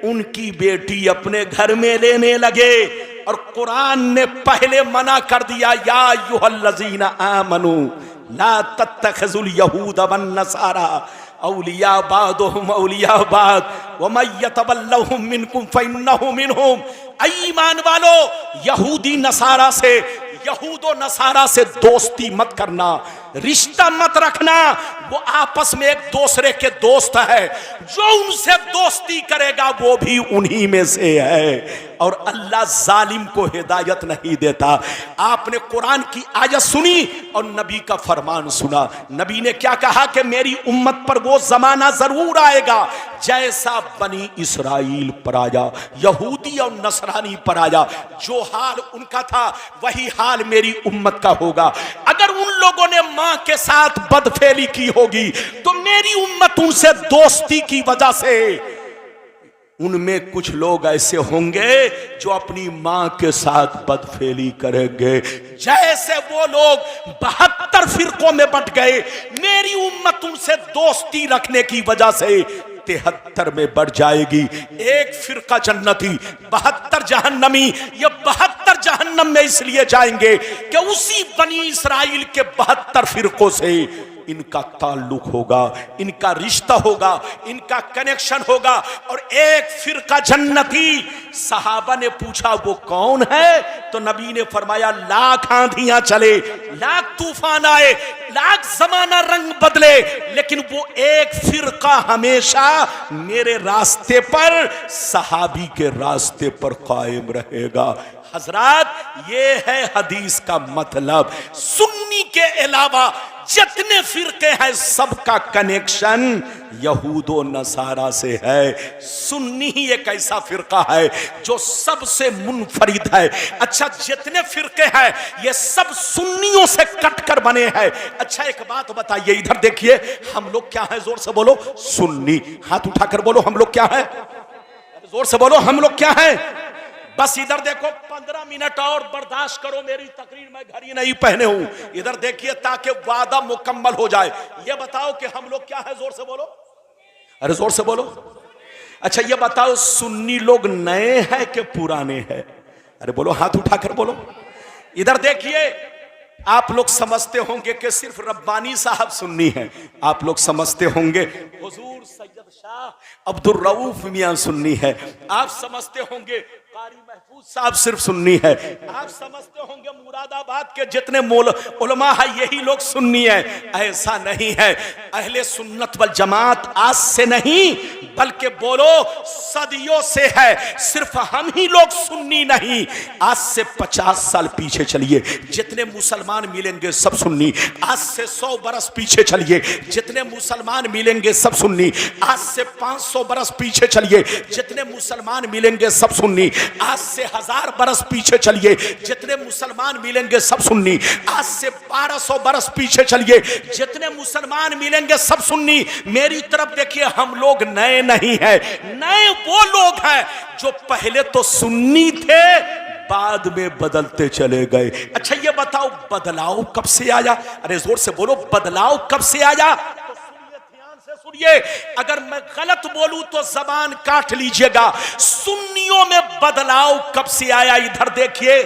उनकी बेटी अपने घर में लेने लगे। और कुरान ने पहले मना कर दिया, या अय्युहल्लज़ीना आमनू ला तत्तखिज़ुल यहूद वन नसारा औलिया बादुहुम औलिया बाद व मय यतवल्लहुम मिनकुम फइन्नहु मिनहुम। ईमान वालो, यहूदी नसारा से, यहूदो नसारा से दोस्ती मत करना, रिश्ता मत रखना। वो आपस में एक दूसरे के दोस्त है, जो उनसे दोस्ती करेगा वो भी उन्हीं में से है। और अल्लाह जालिम को हिदायत नहीं देता। आपने कुरान की आयत सुनी और नबी का फरमान सुना। नबी ने क्या कहा कि मेरी उम्मत पर वो जमाना जरूर आएगा जैसा बनी इसराइल पर आया, यहूदी और नसरानी पर आया। जो हाल उनका था वही हाल मेरी उम्मत का होगा। अगर उन लोगों ने मां के साथ बदफेली की होगी तो मेरी उम्मत उनसे दोस्ती की वजह से, उनमें कुछ लोग ऐसे होंगे जो अपनी मां के साथ बदफेली करेंगे। जैसे वो लोग 72 फिरकों में बट गए, मेरी उम्मत उनसे दोस्ती रखने की वजह से 73 में बढ़ जाएगी। एक फिरका जन्नती, 72 जहन्नमी। ये 72 जहन्नम में इसलिए जाएंगे कि उसी बनी इसराइल के 72 फिरकों से इनका ताल्लुक होगा, इनका रिश्ता होगा, इनका कनेक्शन होगा। और एक फिरका जन्नती। सहाबा ने पूछा वो कौन है? तो नबी ने फरमाया लाख आंधियां चले, लाख तूफान आए, लाख जमाना रंग बदले, लेकिन वो एक फिरका हमेशा मेरे रास्ते पर, सहाबी के रास्ते पर कायम रहेगा। हजरात, ये है हदीस का मतलब। सुन्नी के अलावा जितने फिरके हैं सबका कनेक्शन यहूदो नसारा से है। सुन्नी ही एक ऐसा फिरका है जो सबसे मुनफरिद है। अच्छा, जितने फिरके हैं ये सब सुन्नियों से कटकर बने हैं। अच्छा, एक बात बताइए, इधर देखिए, हम लोग क्या है? जोर से बोलो, सुन्नी। हाथ उठाकर बोलो, हम लोग क्या है? जोर से बोलो, हम लोग क्या है? बस इधर देखो, 15 मिनट और बर्दाश्त करो मेरी तकरीर, मैं घड़ी नहीं पहने हूं। इधर देखिए ताकि वादा मुकम्मल हो जाए। ये बताओ कि हम लोग क्या है? जोर से बोलो, अरे जोर से बोलो। अच्छा, ये बताओ, सुन्नी लोग नए हैं कि पुराने हैं? अरे बोलो, हाथ उठाकर बोलो। इधर देखिए, आप लोग समझते होंगे कि सिर्फ रब्बानी साहब सुन्नी हैं। आप लोग समझते होंगे हुजूर सैयद शाह अब्दुल रऊफ मियां सुन्नी है। आप समझते होंगे कारी महफूज साहब सिर्फ सुन्नी है। आप समझते होंगे मुरादाबाद के जितने उलमा है यही लोग सुन्नी है। ऐसा नहीं है। अहले सुन्नत वल जमात आज से नहीं बल्कि बोलो सदियों से है। सिर्फ हम ही लोग सुन्नी नहीं, आज से 50 साल पीछे चलिए, जितने मुसलमान मिलेंगे सब सुन्नी। आज से 100 बरस पीछे चलिए, जितने मुसलमान मिलेंगे सब सुन्नी। आज से 500 बरस पीछे चलिए, जितने मुसलमान मिलेंगे सब सुन्नी। आज से 1000 बरस पीछे चलिए, जितने मुसलमान मिलेंगे सब सुन्नी। आज से 1200 बरस पीछे चलिए, जितने मुसलमान मिलेंगे सब सुन्नी। मेरी तरफ देखिए, हम लोग नए नहीं है। नए वो लोग हैं जो पहले तो सुन्नी थे, बाद में बदलते चले गए। अच्छा, ये बताओ बदलाव कब से आया? अरे जोर से बोलो, बदलाव कब से आया? तो सुनिए, ध्यान से सुनिए। अगर मैं गलत बोलूं तो जबान काट लीजिएगा। सुन्नियों में बदलाव कब से आया? इधर देखिए,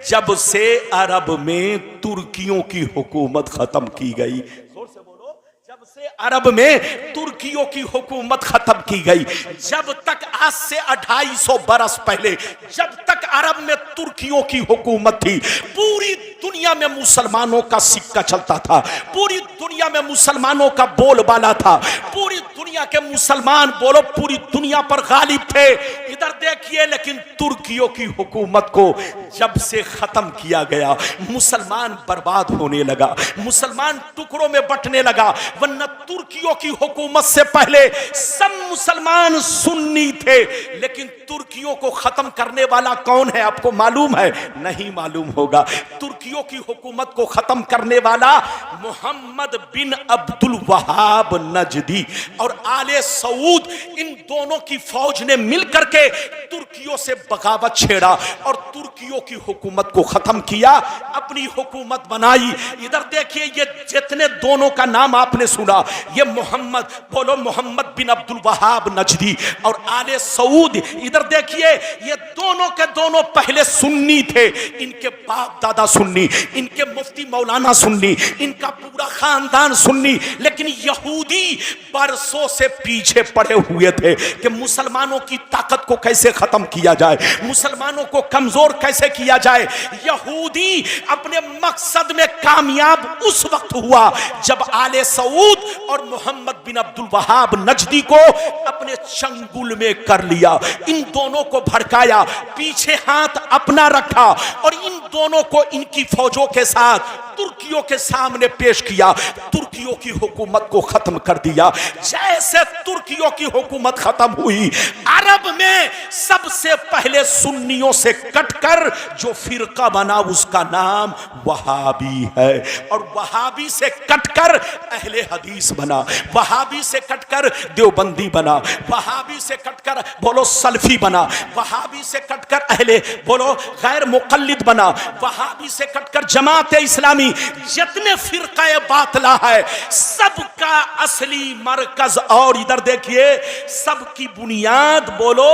जब से अरब में तुर्कियों की हुकूमत खत्म की गई। जोर से बोलो, जब से अरब में तुर्कियों की हुकूमत खत्म की गई। जब तक आज से 250 बरस पहले जब तक अरब में तुर्कियों की हुकूमत थी, पूरी दुनिया में मुसलमानों का सिक्का चलता था, पूरी दुनिया में मुसलमानों का बोलबाला था, पूरी दुनिया के मुसलमान बोलो पूरी दुनिया पर गालिब थे। इधर देखिए, लेकिन तुर्कियों की हुकूमत को जब से खत्म किया गया, मुसलमान बर्बाद होने लगा, मुसलमान टुकड़ों में बंटने लगा। वरना तुर्कियों की हुकूमत से पहले सब मुसलमान सुन्नी थे। लेकिन तुर्कियों को खत्म करने वाला कौन है? आपको मालूम है? नहीं मालूम होगा। तुर्कियों की हुकूमत को खत्म करने वाला मोहम्मद बिन अब्दुल वहाब नजदी और आले सऊद, इन दोनों की फौज ने मिलकर के तुर्कियों से बगावत छेड़ा और तुर्कियों की हुकूमत को खत्म किया, अपनी हुकूमत बनाई। इधर देखिए, ये जितने दोनों का नाम आपने सुना, ये मोहम्मद बोलो, मोहम्मद बिन अब्दुल वहाब नजदी और आले सऊद। इधर देखिए, ये दोनों के दोनों पहले सुन्नी थे। इनके बाप दादा सुन्नी, इनके मुफ्ती मौलाना सुन्नी, इनका पूरा खानदान सुन्नी। लेकिन यहूदी बरसों से पीछे पड़े हुए थे कि मुसलमानों की ताकत को कैसे खत्म किया जाए, मुसलमानों को कमजोर कैसे किया जाए। यहूदी अपने मकसद में कामयाब उस वक्त हुआ जब आले सऊद और मोहम्मद बिन अब्दुल वहाब नजदी को अपने चंगुल में कर लिया। इन दोनों को भड़काया, पीछे हाथ अपना रखा और इन दोनों को इनकी फौजों के साथ तुर्कियों के सामने पेश किया। तुर्कियों की हुकूमत को खत्म कर दिया। जैसे तुर्कियों की हुकूमत खत्म हुई, अरब में सबसे पहले सुन्नियों से कटकर जो फिरका बना उसका नाम नाम वहाबी है। और वहाबी से कटकर अहले हदीस बना, वहाबी से कटकर देवबंदी बना, वहाबी से कटकर बोलो सल्फी बना, वहाबी से कटकर अहले बोलो गैर मुकल्लिद बना, वहाबी से कटकर जमात इस्लामी। जितने फिरका बातला है सबका असली मरकज, और इधर देखिए सबकी बुनियाद बोलो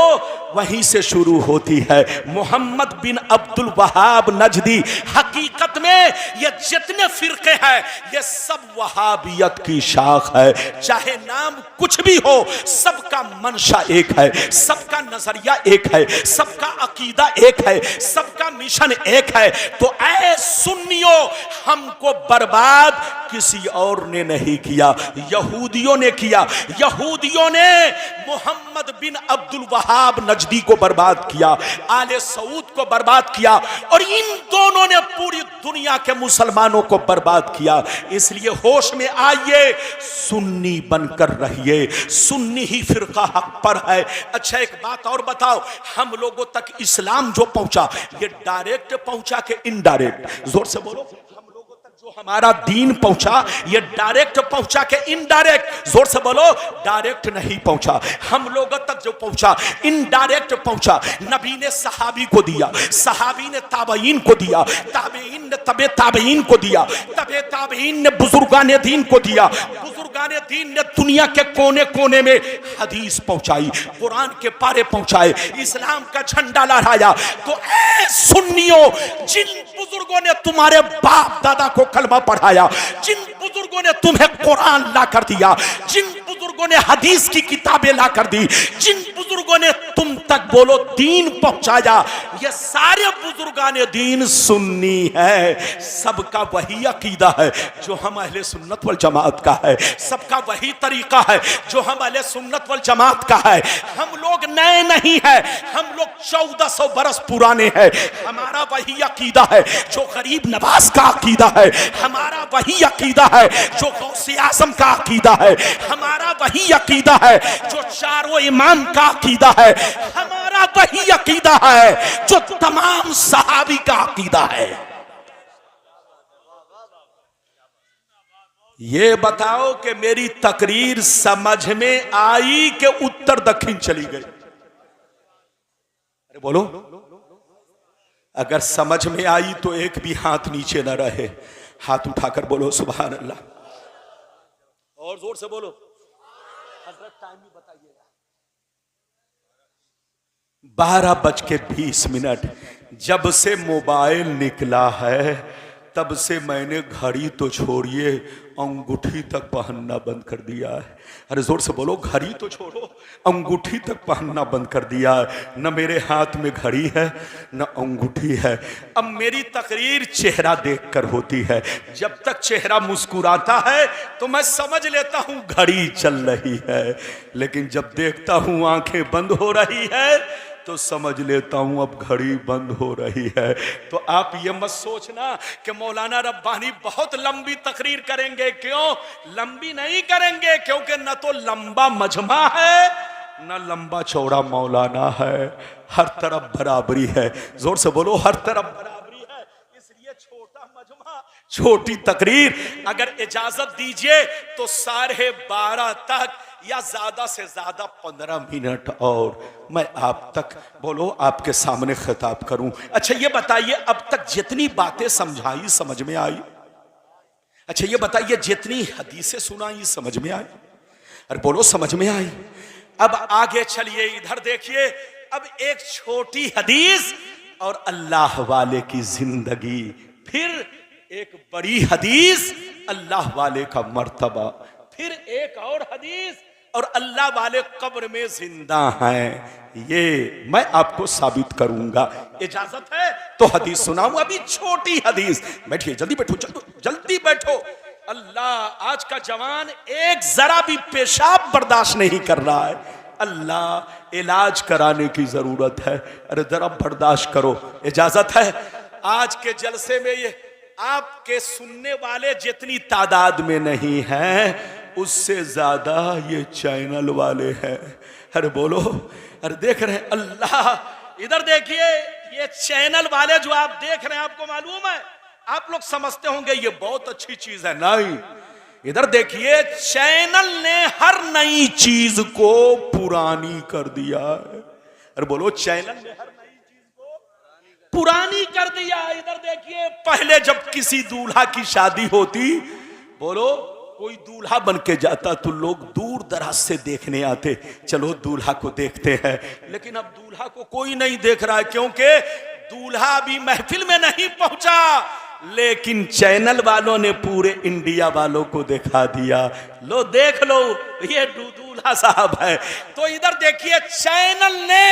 वहीं से शुरू होती है। मोहम्मद बिन अब्दुल वहाब नजदी, हकीकत में ये जितने फिरके हैं ये सब वहाबियत की शाख है। चाहे नाम कुछ भी हो, सबका मंशा एक है, सबका नजरिया एक है, सबका अकीदा एक है, सबका मिशन एक है। तो ऐ सुन्नियों, हमको बर्बाद किसी और ने नहीं किया, यहूदियों ने किया। यहूदियों ने मोहम्मद बिन अब्दुल वहाब नजदी को बर्बाद किया, आले सऊद को बर्बाद किया, और इन दोनों ने पूरी दुनिया के मुसलमानों को बर्बाद किया। इसलिए होश में आइए, सुन्नी बनकर रहिए, सुन्नी ही फिरका हक पर है। अच्छा एक बात और बताओ, हम लोगों तक इस्लाम जो पहुंचा ये डायरेक्ट पहुंचा के इनडायरेक्ट? जोर से बोलो। जो हमारा दीन पहुंचा ये डायरेक्ट पहुंचा के इनडायरेक्ट? जोर से बोलो। डायरेक्ट नहीं पहुंचा, हम लोगों तक जो पहुंचा इनडायरेक्ट पहुंचा। नबी ने सहाबी को दिया, सहाबी ने ताबईन को दिया, ताबईन ने तबे ताबईन को दिया, तबे ताबईन ने बुजुर्गान दीन को दिया, बुजुर्गान दीन ने दुनिया के कोने कोने में हदीस पहुंचाई, कुरान के पारे पहुंचाए, इस्लाम का झंडा लहराया। तो ऐ सुन्नियों, जिन बुजुर्गों ने तुम्हारे बाप दादा को कलमा पढ़ाया, जिन बुजुर्गों ने तुम्हें कुरान ला कर दिया, जिन बुजुर्गों ने हदीस की किताबें ला कर दी, जिन बुजुर्गों ने तुम तक बोलो दीन पहुंचाया, ये सारे बुजुर्गान दीन सुन्नी है। सबका वही अकीदा है जो हम अहले सुन्नत वल जमात का है, सबका वही तरीका है जो हम अहले सुन्नत वल जमात का है। हम लोग नए नहीं है, हम लोग 1400 बरस पुराने हैं। हमारा वही अकीदा है जो गरीब नवाज का अकीदा है, हमारा वही अकीदा है जो गौसे आज़म का अकीदा है, हमारा वही अकीदा है जो चारों इमाम का अकीदा है, हमारा वही अकीदा है जो तमाम सहाबी का अकीदा है। ये बताओ कि मेरी तकरीर समझ में आई कि उत्तर दक्षिण चली गई? अरे बोलो। अगर समझ में आई तो एक भी हाथ नीचे न रहे, हाथ उठाकर बोलो सुभान अल्लाह, और जोर से बोलो। हजरत टाइम भी बताइएगा। 12:20। जब से मोबाइल निकला है तब से मैंने घड़ी तो छोड़िए अंगूठी तक पहनना बंद कर दिया है। अरे जोर से बोलो। घड़ी तो छोड़ो, अंगूठी तक पहनना बंद कर दिया है। न मेरे हाथ में घड़ी है न अंगूठी है। अब मेरी तकरीर चेहरा देखकर होती है। जब तक चेहरा मुस्कुराता है तो मैं समझ लेता हूं घड़ी चल रही है, लेकिन जब देखता हूं आंखें बंद हो रही है तो समझ लेता हूं अब घड़ी बंद हो रही है। तो आप ये मत सोचना कि मौलाना रब्बानी बहुत लंबी तकरीर करेंगे। क्यों लंबी नहीं करेंगे? क्योंकि न तो लंबा मजमा है न लंबा चौड़ा मौलाना है। हर तरफ बराबरी है। जोर से बोलो। हर तरफ बराबरी है, इसलिए छोटा मजमा छोटी तकरीर। अगर इजाजत दीजिए तो 12:30 तक या ज्यादा से ज्यादा 15 मिनट और मैं आप तक बोलो आपके सामने खिताब करूं। अच्छा ये बताइए, अब तक जितनी बातें समझाई समझ में आई? अच्छा ये बताइए, जितनी हदीसें सुनाई समझ में आई? अरे बोलो समझ में आई। अब आगे चलिए, इधर देखिए। अब एक छोटी हदीस और अल्लाह वाले की जिंदगी, फिर एक बड़ी हदीस अल्लाह वाले का मर्तबा, फिर एक और हदीस और अल्लाह वाले कब्र में जिंदा हैं। ये मैं आपको साबित करूंगा। इजाजत है तो हदीस सुनाऊं। अभी छोटी हदीस। बैठिए, जल्दी बैठो, जल्दी बैठो। अल्लाह, आज का जवान एक जरा भी पेशाब बर्दाश्त नहीं कर रहा है। अल्लाह, इलाज कराने की जरूरत है। अरे जरा बर्दाश्त करो। इजाजत है। आज के जलसे में ये आपके सुनने वाले जितनी तादाद में नहीं हैं उससे ज्यादा ये चैनल वाले हैं। अरे बोलो। अरे देख रहे हैं? अल्लाह, इधर देखिए, ये चैनल वाले जो आप देख रहे हैं, आपको मालूम है आप लोग समझते होंगे ये बहुत अच्छी चीज है, नहीं। इधर देखिए, चैनल ने हर नई चीज को पुरानी कर दिया है। अरे बोलो, चैनल ने हर नई चीज को पुरानी कर दिया। इधर देखिए, पहले जब किसी दूल्हा की शादी होती, बोलो कोई दूल्हा बन के जाता तो लोग दूर दराज से देखने आते, चलो दूल्हा को देखते हैं। लेकिन अब दूल्हा को कोई नहीं देख रहा है, क्योंकि दूल्हा अभी महफिल में नहीं पहुंचा, लेकिन चैनल वालों ने पूरे इंडिया वालों को दिखा दिया, लो देख लो ये दूल्हा साहब है। तो इधर देखिए, चैनल ने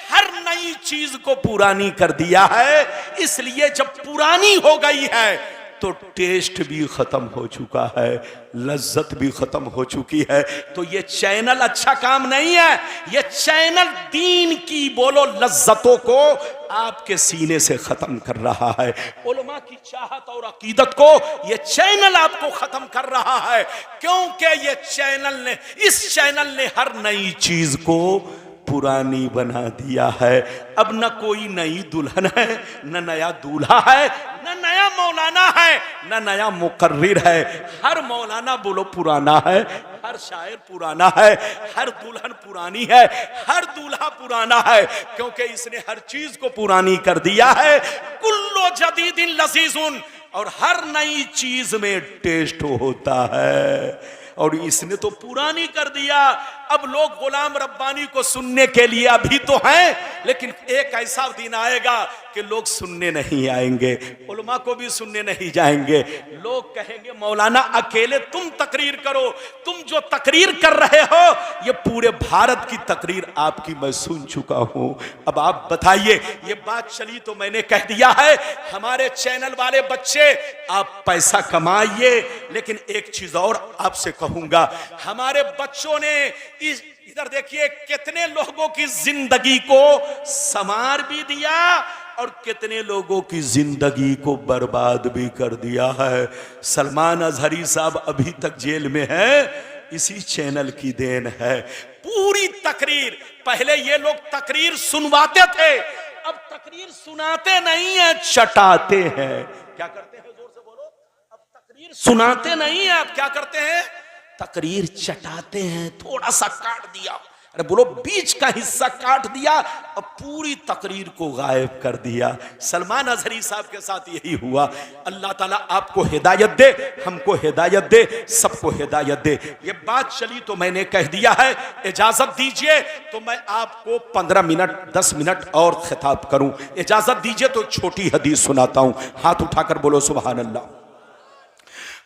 हर नई चीज को पुरानी कर दिया है। इसलिए जब पुरानी हो गई है तो टेस्ट भी खत्म हो चुका है, लज्जत भी खत्म हो चुकी है। तो ये चैनल अच्छा काम नहीं है। ये चैनल दीन की बोलो लज्जतों को आपके सीने से खत्म कर रहा है। उलमा की चाहत और अकीदत को ये चैनल आपको खत्म कर रहा है, क्योंकि ये चैनल ने, इस चैनल ने हर नई चीज को पुरानी बना दिया है। अब न कोई नई दुल्हन है, न नया दूल्हा है, न नया मौलाना है, न नया मुकर्रिर है। हर मौलाना बोलो पुराना है, हर शायर पुराना है, हर दुल्हन पुरानी है, हर दूल्हा पुराना है, क्योंकि इसने हर चीज को पुरानी कर दिया है। कुल्लो जदीदिन लजीजुन, और हर नई चीज में टेस्ट होता है, और इसने तो पुरानी कर दिया। अब लोग गुलाम रब्बानी को सुनने के लिए अभी तो हैं, लेकिन एक ऐसा दिन आएगा कि लोग सुनने नहीं आएंगे, उलमा को भी सुनने नहीं जाएंगे। लोग कहेंगे मौलाना अकेले तुम तकरीर करो, तुम जो तकरीर कर रहे हो ये पूरे भारत की तकरीर आपकी मैं सुन चुका हूं। अब आप बताइए, ये बात चली तो मैंने कह दिया है, हमारे चैनल वाले बच्चे आप पैसा कमाइए, लेकिन एक चीज और आपसे कहूंगा, हमारे बच्चों ने इधर देखिए कितने लोगों की जिंदगी को संवार भी दिया और कितने लोगों की जिंदगी को बर्बाद भी कर दिया है। सलमान अजहरी साहब अभी तक जेल में है, इसी चैनल की देन है। पूरी तकरीर, पहले ये लोग तकरीर सुनवाते थे, अब तकरीर सुनाते नहीं है, चटाते हैं। क्या करते हैं, जोर से बोलो। अब तकरीर सुनाते नहीं है, अब क्या करते हैं, तकरीर चटाते हैं। थोड़ा सा काट दिया, अरे बोलो बीच का हिस्सा काट दिया और पूरी तकरीर को गायब कर दिया। सलमान अजहरी साहब के साथ यही हुआ। अल्लाह ताला आपको हिदायत दे, हमको हिदायत दे, सबको हिदायत दे। ये बात चली तो मैंने कह दिया है, इजाजत दीजिए तो मैं आपको 15 मिनट 10 मिनट और खिताब करूं। इजाजत दीजिए तो छोटी हदीस सुनाता हूं। हाथ उठाकर बोलो सुभान अल्लाह,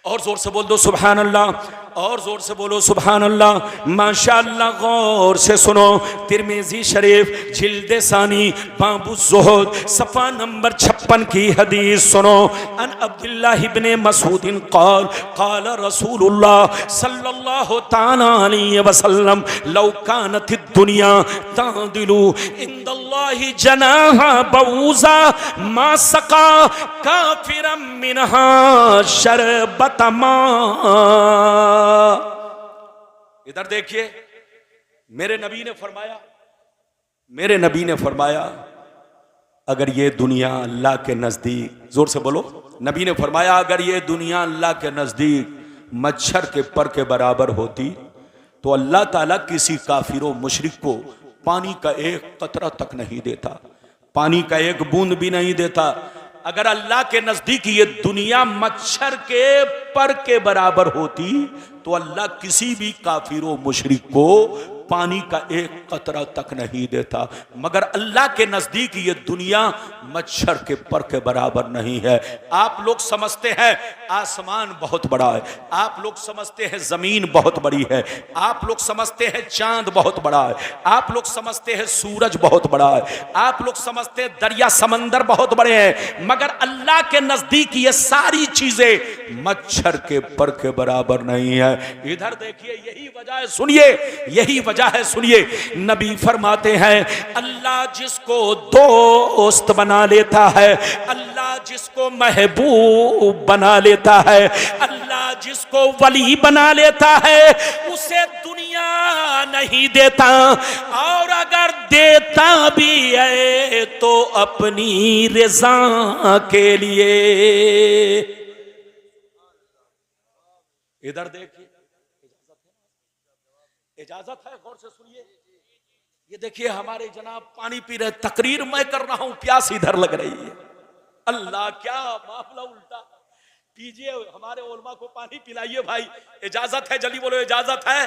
और जोर से बोल दो सुभान अल्लाह, और जोर से बोलो सुभान अल्लाह। माशाअल्लाह, गौर से सुनो। तिरमिजी शरीफ जिल्द सानी बाबु ज़ुहद सफ़ा नंबर 56 की हदीस सुनो। अन अब्दुल्लाह इब्ने मसूद क़ाल क़ाल रसूलुल्लाह सल्लल्लाहु तआला अलैहि वसल्लम लौ कानतिद दुनिया तादिलु इंदल्लाहि जनाहा बऊज़ा मा सक़ा काफ़िरम मिनहा शरबत। इधर देखिए, मेरे नबी ने फरमाया, मेरे नबी ने फरमाया, अगर ये दुनिया अल्लाह के नजदीक, जोर से बोलो, नबी ने फरमाया अगर ये दुनिया अल्लाह के नजदीक मच्छर के पर के बराबर होती तो अल्लाह ताला किसी काफिर व मुशरिक को पानी का एक कतरा तक नहीं देता, पानी का एक बूंद भी नहीं देता। अगर अल्लाह के नजदीक ये दुनिया मच्छर के पर के बराबर होती तो अल्लाह किसी भी काफिर व मुशरिक को पानी का एक कतरा तक नहीं देता। मगर अल्लाह के नजदीक ये दुनिया मच्छर के पर के बराबर नहीं है। आप लोग समझते हैं आसमान बहुत बड़ा है, आप लोग समझते हैं जमीन बहुत बड़ी है, आप लोग समझते हैं चांद बहुत बड़ा है, आप लोग समझते हैं सूरज बहुत बड़ा है, आप लोग समझते हैं दरिया समंदर बहुत बड़े हैं, मगर अल्लाह के नजदीक ये सारी चीजें मच्छर के पर के बराबर नहीं है। इधर देखिए, यही वजह है, सुनिए, यही वजह है, सुनिए। नबी फरमाते हैं अल्लाह जिसको दोस्त बना लेता है, अल्लाह जिसको महबूब बना लेता है, अल्लाह जिसको वली बना लेता है, उसे दुनिया नहीं देता, और अगर देता भी है तो अपनी रज़ा के लिए। इधर देखिए, इजाजत है, गौर से सुनिए। ये देखिए हमारे जनाब पानी पी रहे, तकरीर मैं कर रहा हूं, प्यास इधर लग रही है। अल्लाह, क्या मामला उल्टा। पीजिए, हमारे उलमा को पानी पिलाइए भाई, इजाजत है, जल्दी बोलो इजाजत है।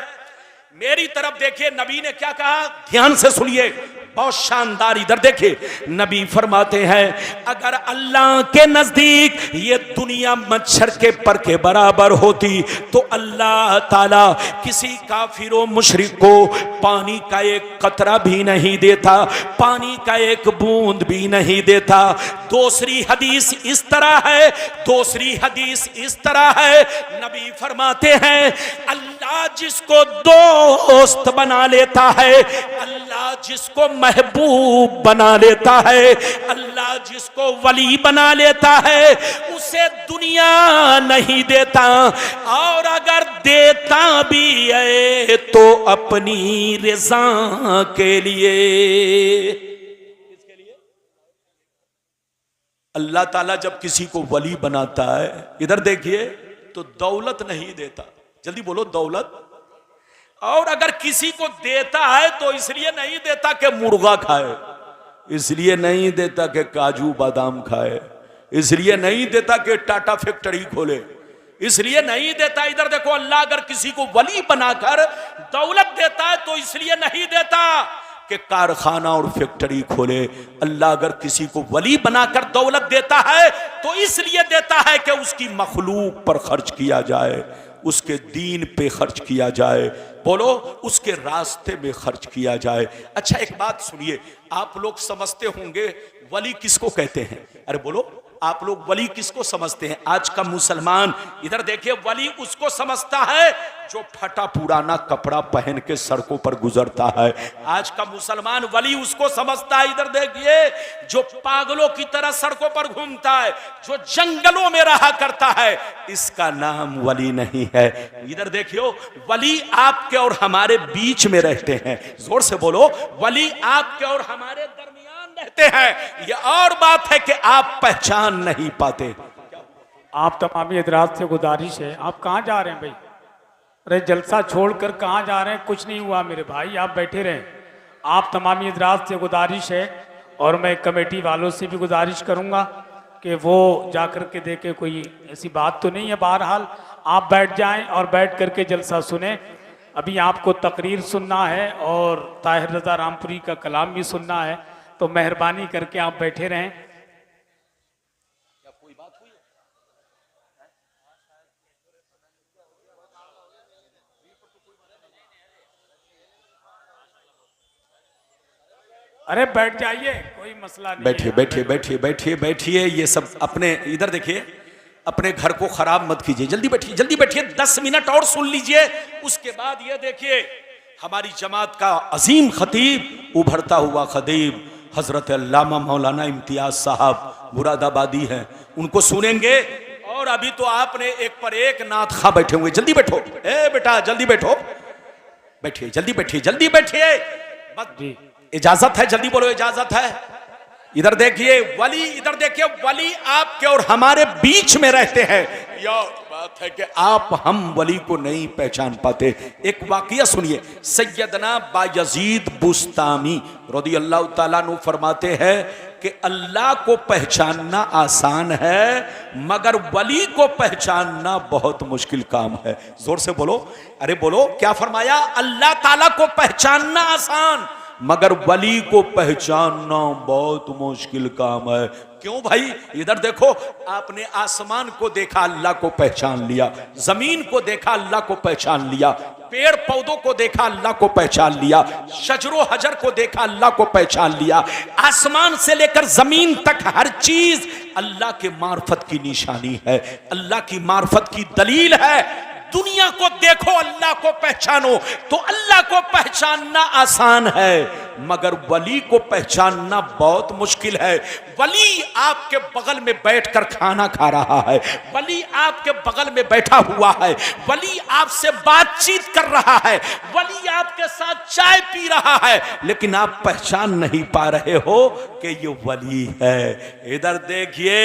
मेरी तरफ देखिए, नबी ने क्या कहा, ध्यान से सुनिए, बहुत शानदार। इधर देखिए, नबी फरमाते हैं अगर अल्लाह के नजदीक ये दुनिया मच्छर के पर के बराबर होती तो अल्लाह ताला किसी काफिर व मुशरिक को पानी का एक कतरा भी नहीं देता, पानी का एक बूंद भी नहीं देता। दूसरी हदीस इस तरह है, दूसरी हदीस इस तरह है, नबी फरमाते हैं अल्लाह जिसको दोस्त बना लेता है, अल्लाह जिसको महबूब बना लेता है, अल्लाह जिसको वली बना लेता है, उसे दुनिया नहीं देता, और अगर देता भी है तो अपनी रज़ा के लिए। किसके लिए? अल्लाह ताला जब किसी को वली बनाता है, इधर देखिए, तो दौलत नहीं देता, जल्दी बोलो दौलत। और अगर किसी को देता है तो इसलिए नहीं देता कि मुर्गा खाए, इसलिए नहीं देता कि काजू बादाम खाए, इसलिए नहीं देता कि टाटा फैक्ट्री खोले, इसलिए नहीं देता। इधर देखो, अल्लाह अगर किसी को वली बनाकर दौलत देता है तो इसलिए नहीं देता कि कारखाना और फैक्ट्री खोले। अल्लाह अगर किसी को वली बनाकर दौलत देता है तो इसलिए देता है कि उसकी मखलूक पर खर्च किया जाए, उसके दीन पे खर्च किया जाए, बोलो उसके रास्ते में खर्च किया जाए। अच्छा एक बात सुनिए, आप लोग समझते होंगे वली किसको कहते हैं? अरे बोलो, आप लोग वली किसको समझते हैं? आज का मुसलमान इधर देखिए, वली उसको समझता है जो फटा पुराना कपड़ा पहन के सड़कों पर गुजरता है। आज का मुसलमान वली उसको समझता है, इधर देखिए, जो पागलों की तरह सड़कों पर घूमता है, जो जंगलों में रहा करता है, इसका नाम वली नहीं है। इधर देखियो, वली आपके और हमारे बीच में रहते हैं, जोर से बोलो, वली आपके और हमारे दरमियान रहते हैं। ये और बात है कि आप पहचान नहीं पाते। आप तमामी हजरात से गुजारिश है, आप कहाँ जा रहे हैं भाई? अरे जलसा छोड़कर कहाँ जा रहे हैं? कुछ नहीं हुआ मेरे भाई, आप बैठे रहें। आप तमामी हजरात से गुजारिश है, और मैं कमेटी वालों से भी गुजारिश करूँगा कि वो जाकर के देखे, कोई ऐसी बात तो नहीं है। बहरहाल आप बैठ जाएं और बैठ करके जलसा सुने। अभी आपको तकरीर सुनना है और ताहिर रज़ा रामपुरी का कलाम भी सुनना है, तो मेहरबानी करके आप बैठे रहें। कोई बात हुई? अरे बैठ जाइए, कोई मसला नहीं। बैठिए बैठिए बैठिए बैठिए बैठिए। ये सब अपने इधर देखिए, अपने घर को खराब मत कीजिए। जल्दी बैठिए, जल्दी बैठिए, 10 मिनट और सुन लीजिए। उसके बाद ये देखिए, हमारी जमात का अजीम खतीब, उभरता हुआ खतीब हजरत अल्लामा मौलाना इम्तियाज साहब मुरादाबादी हैं, उनको सुनेंगे। और अभी तो आपने एक पर एक नात खा बैठे हुए। जल्दी बैठो, ए बेटा जल्दी बैठो, बैठिए, जल्दी बैठिए, जल्दी बैठिए। जी इजाजत है, जल्दी बोलो इजाजत है। इधर देखिए वली, इधर देखिए वली आपके और हमारे बीच में रहते हैं। यह बात है कि आप हम वली को नहीं पहचान पाते। एक वाकया सुनिए, सैयदना बायजीद बुस्तामी रज़ी अल्लाह ताला अन्हु फरमाते हैं कि अल्लाह को पहचानना आसान है, मगर वली को पहचानना बहुत मुश्किल काम है। जोर से बोलो, अरे बोलो, क्या फरमाया? अल्लाह ताला को पहचानना आसान, मगर वली को पहचानना बहुत मुश्किल काम है। क्यों भाई? इधर देखो, आपने आसमान को देखा, अल्लाह को पहचान लिया, जमीन को देखा, अल्लाह को पहचान लिया, पेड़ पौधों को देखा, अल्लाह को पहचान लिया, शजरो हजर को देखा, अल्लाह को पहचान लिया। आसमान से लेकर जमीन तक हर चीज अल्लाह के मार्फत की निशानी है, अल्लाह की मार्फत की दलील है। दुनिया को देखो, अल्लाह को पहचानो, तो अल्लाह को पहचानना आसान है, मगर वली को पहचानना बहुत मुश्किल है। वली आपके बगल में बैठकर खाना खा रहा है, वली आपके बगल में बैठा हुआ है, वली आपसे बातचीत कर रहा है, वली आपके साथ चाय पी रहा है, लेकिन आप पहचान नहीं पा रहे हो कि ये वली है। इधर देखिए,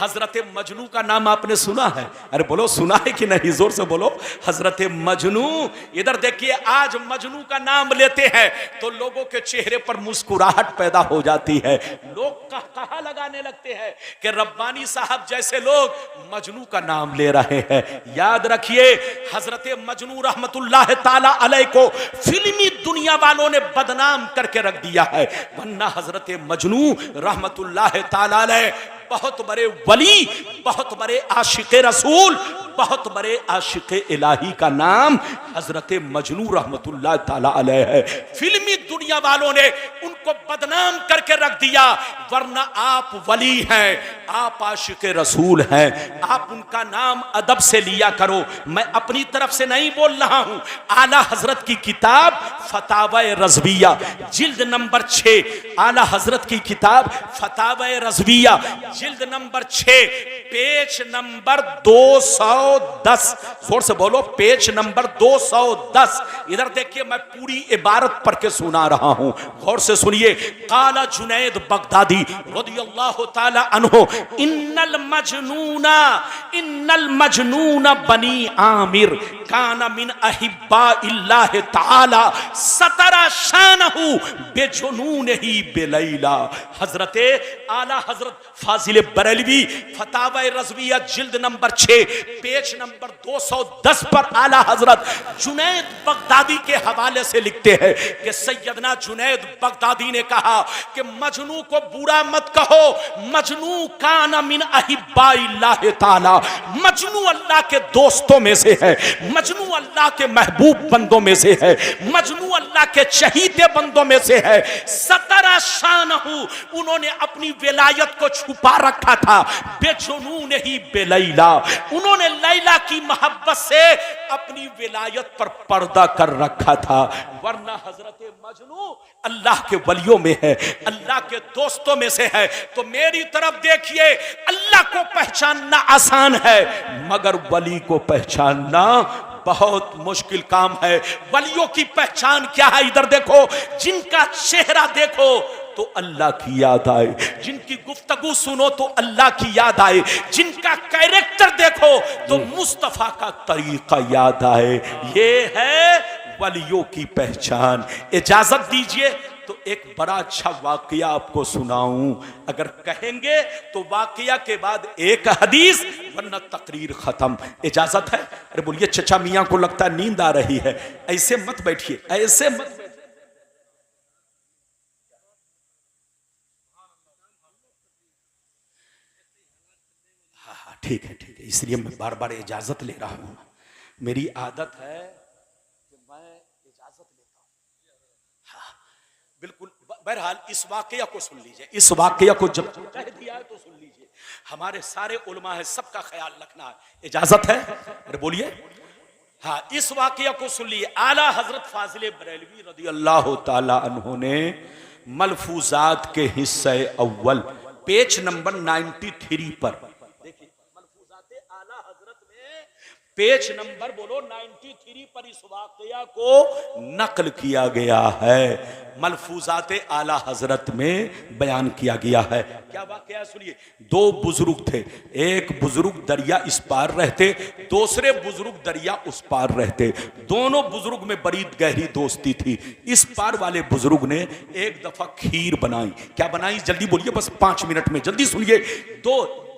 हजरत मजनू का नाम आपने सुना है? अरे बोलो, सुना है कि नहीं? जोर से बोलो। हजरत मजनू। इधर देखिए, आज मजनू का नाम लेते हैं तो लोगों के चेहरे पर मुस्कुराहट पैदा हो जाती है। लोग कहा लगाने लगते हैं कि रब्बानी साहब जैसे लोग मजनू का नाम ले रहे हैं। याद रखिए, हजरत मजनू रहमतुल्लाह ताला अलैह को फिल्मी दुनिया वालों ने बदनाम करके रख दिया है, वरना हजरत मजनू रहमतुल्लाह ताला अलैह बहुत बड़े वली, बहुत बड़े आशिक रसूल, बहुत बड़े आशिक इलाही का नाम हजरत मजनू रहमतुल्लाह ताला अलैह है। फिल्मी दुनिया वालों ने उनको बदनाम करके रख दिया, वरना आप वली हैं, आप आशिक रसूल हैं। आप उनका नाम अदब से लिया करो। मैं अपनी तरफ से नहीं बोल रहा हूं। आला हजरत की किताब फतावा रज़विया जिल्द नंबर 6, आला हजरत की किताब फतावा रज़विया जिल्द नंबर 6 पेज नंबर 210, जोर से बोलो, पेज नंबर 210। इधर देखिए, मैं पूरी इबारत पढ़ के सुना रहा हूं, गौर से सुनिए। काला जुनैद बगदादी रदियल्लाहु ताला अन्हु, इन्नल मजनूना बनी आमिर काना मिन अहिब्बा इल्लाह ताला सतरा शानहु बेजुनूनही बेलैला। हजरते आला हजरत फाजिल बरेलवी फतावा रज़विया जिल्द नंबर 6 पेज नंबर 210 पर आला हजरत जुनैद बगदादी के हवाले से लिखते हैं कि सैयदना जुनैद बगदादी ने कहा कि मजनू को बुरा मत कहो, मजनू काना मिन अहिब्बा इल्लाह ताला, मजनू अल्लाह के दोस्तों में से है, मजनू अल्लाह के महबूब बंदों में से है, मजनू अल्लाह के चहीते बंदों में से है। सतरा शानहु, उन्होंने अपनी विलायत को छुपा रखा था, बेजुनून ही बेलैला, उन्होंने लैला की मोहब्बत से अपनी विलायत पर पर्दा कर रखा था, वरना हजरत मजनू अल्लाह के वलियों में है, अल्लाह के दोस्तों में से है। तो मेरी तरफ देखिए, अल्लाह को पहचानना आसान है, मगर वली को पहचानना बहुत मुश्किल काम है। वलियों की पहचान क्या है? इधर देखो, जिनका चेहरा देखो तो अल्लाह की याद आए, जिनकी गुफ्तगू सुनो तो अल्लाह की याद आए, जिनका कैरेक्टर देखो तो मुस्तफा का तरीका याद आए। ये है वलियों की पहचान। इजाजत दीजिए तो एक बड़ा अच्छा वाकया आपको सुनाऊं। अगर कहेंगे तो वाकया के बाद एक हदीस, वरना तकरीर खत्म। इजाजत है? अरे बोलिए, चचा मियां को लगता है नींद आ रही है। ऐसे मत बैठिए, ऐसे मत बैठिए। हाँ, ठीक है, ठीक है, इसलिए मैं बार बार इजाजत ले रहा हूं। मेरी आदत है कि मैं इजाजत लेता हूं। हाँ, बिल्कुल। बहरहाल इस वाकया को सुन लीजिए, इस वाकया को जब कह दिया है तो सुन लीजिए। हमारे सारे उलमा है, सबका ख्याल रखना है। इजाजत है? अरे बोलिए। हाँ, इस वाकया को सुन लीजिए। आला हजरत फाजिल बरेलवी रदियल्लाहु ताला अन्हु ने मलफूजात के हिस्से अव्वल पेज नंबर 93 पर, देखिए मलफूजात आला हजरत में पेज नंबर बोलो 93 पर इस वाकया को नकल किया गया है। मलफूजात आला हजरत में बयान किया गया है। क्या वाकया सुनिए। दो बुजुर्ग थे, एक बुजुर्ग दरिया इस पार रहते, दूसरे बुजुर्ग दरिया उस पार रहते। दोनों बुजुर्ग में बड़ी गहरी दोस्ती थी। इस पार वाले बुजुर्ग ने एक दफा खीर बनाई। क्या बनाई? जल्दी बोलिए, बस 5 मिनट में, जल्दी सुनिए।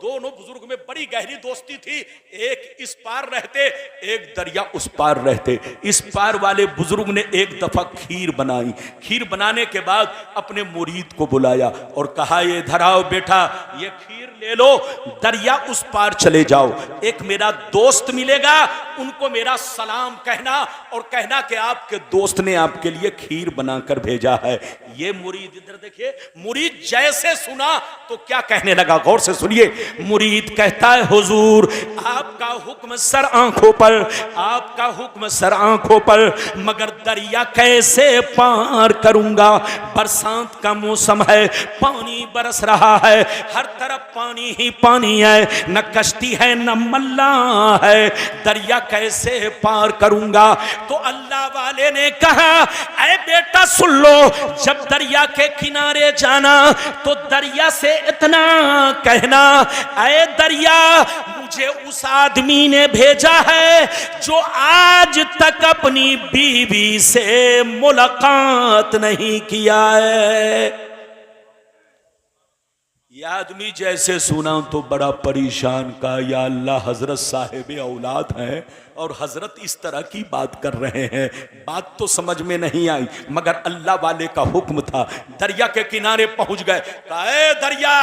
दोनों बुजुर्ग में बड़ी गहरी दोस्ती थी। एक इस पार रहते, एक दरिया उस पार रहते। इस पार वाले बुजुर्ग ने एक दफा खीर बनाई। खीर बनाने के बाद अपने मुरीद को बुलाया और कहा, ये धराओ बेटा, ये खीर ले लो, दरिया उस पार चले जाओ। एक मेरा दोस्त मिलेगा, उनको मेरा सलाम कहना और कहना कि आपके दोस्त ने आपके लिए खीर बनाकर भेजा है। ये मुरीद, इधर देखिए, मुरीद जैसे सुना तो क्या कहने लगा, गौर से सुनिए। मुरीद कहता है हुजूर आपका हुक्म सर आंखों पर, आपका हुक्म सर आंखों पर, मगर दरिया कैसे पार करूंगा? बरसात का मौसम है, पानी बरस रहा है, हर तरफ पानी ही पानी है, न कश्ती है न मल्ला है, दरिया कैसे पार करूंगा? तो अल्लाह वाले ने कहा ऐ बेटा सुन लो, जब दरिया के किनारे जाना तो दरिया से इतना कहना, ऐ दरिया मुझे उस आदमी ने भेजा है जो आज तक अपनी बीवी से मुलाकात नहीं किया है। यह आदमी जैसे सुना तो बड़ा परेशान का, या अल्लाह हजरत साहिब औलाद हैं और हजरत इस तरह की बात कर रहे हैं, बात तो समझ में नहीं आई, मगर अल्लाह वाले का हुक्म था। दरिया के किनारे पहुंच गए, कहा दरिया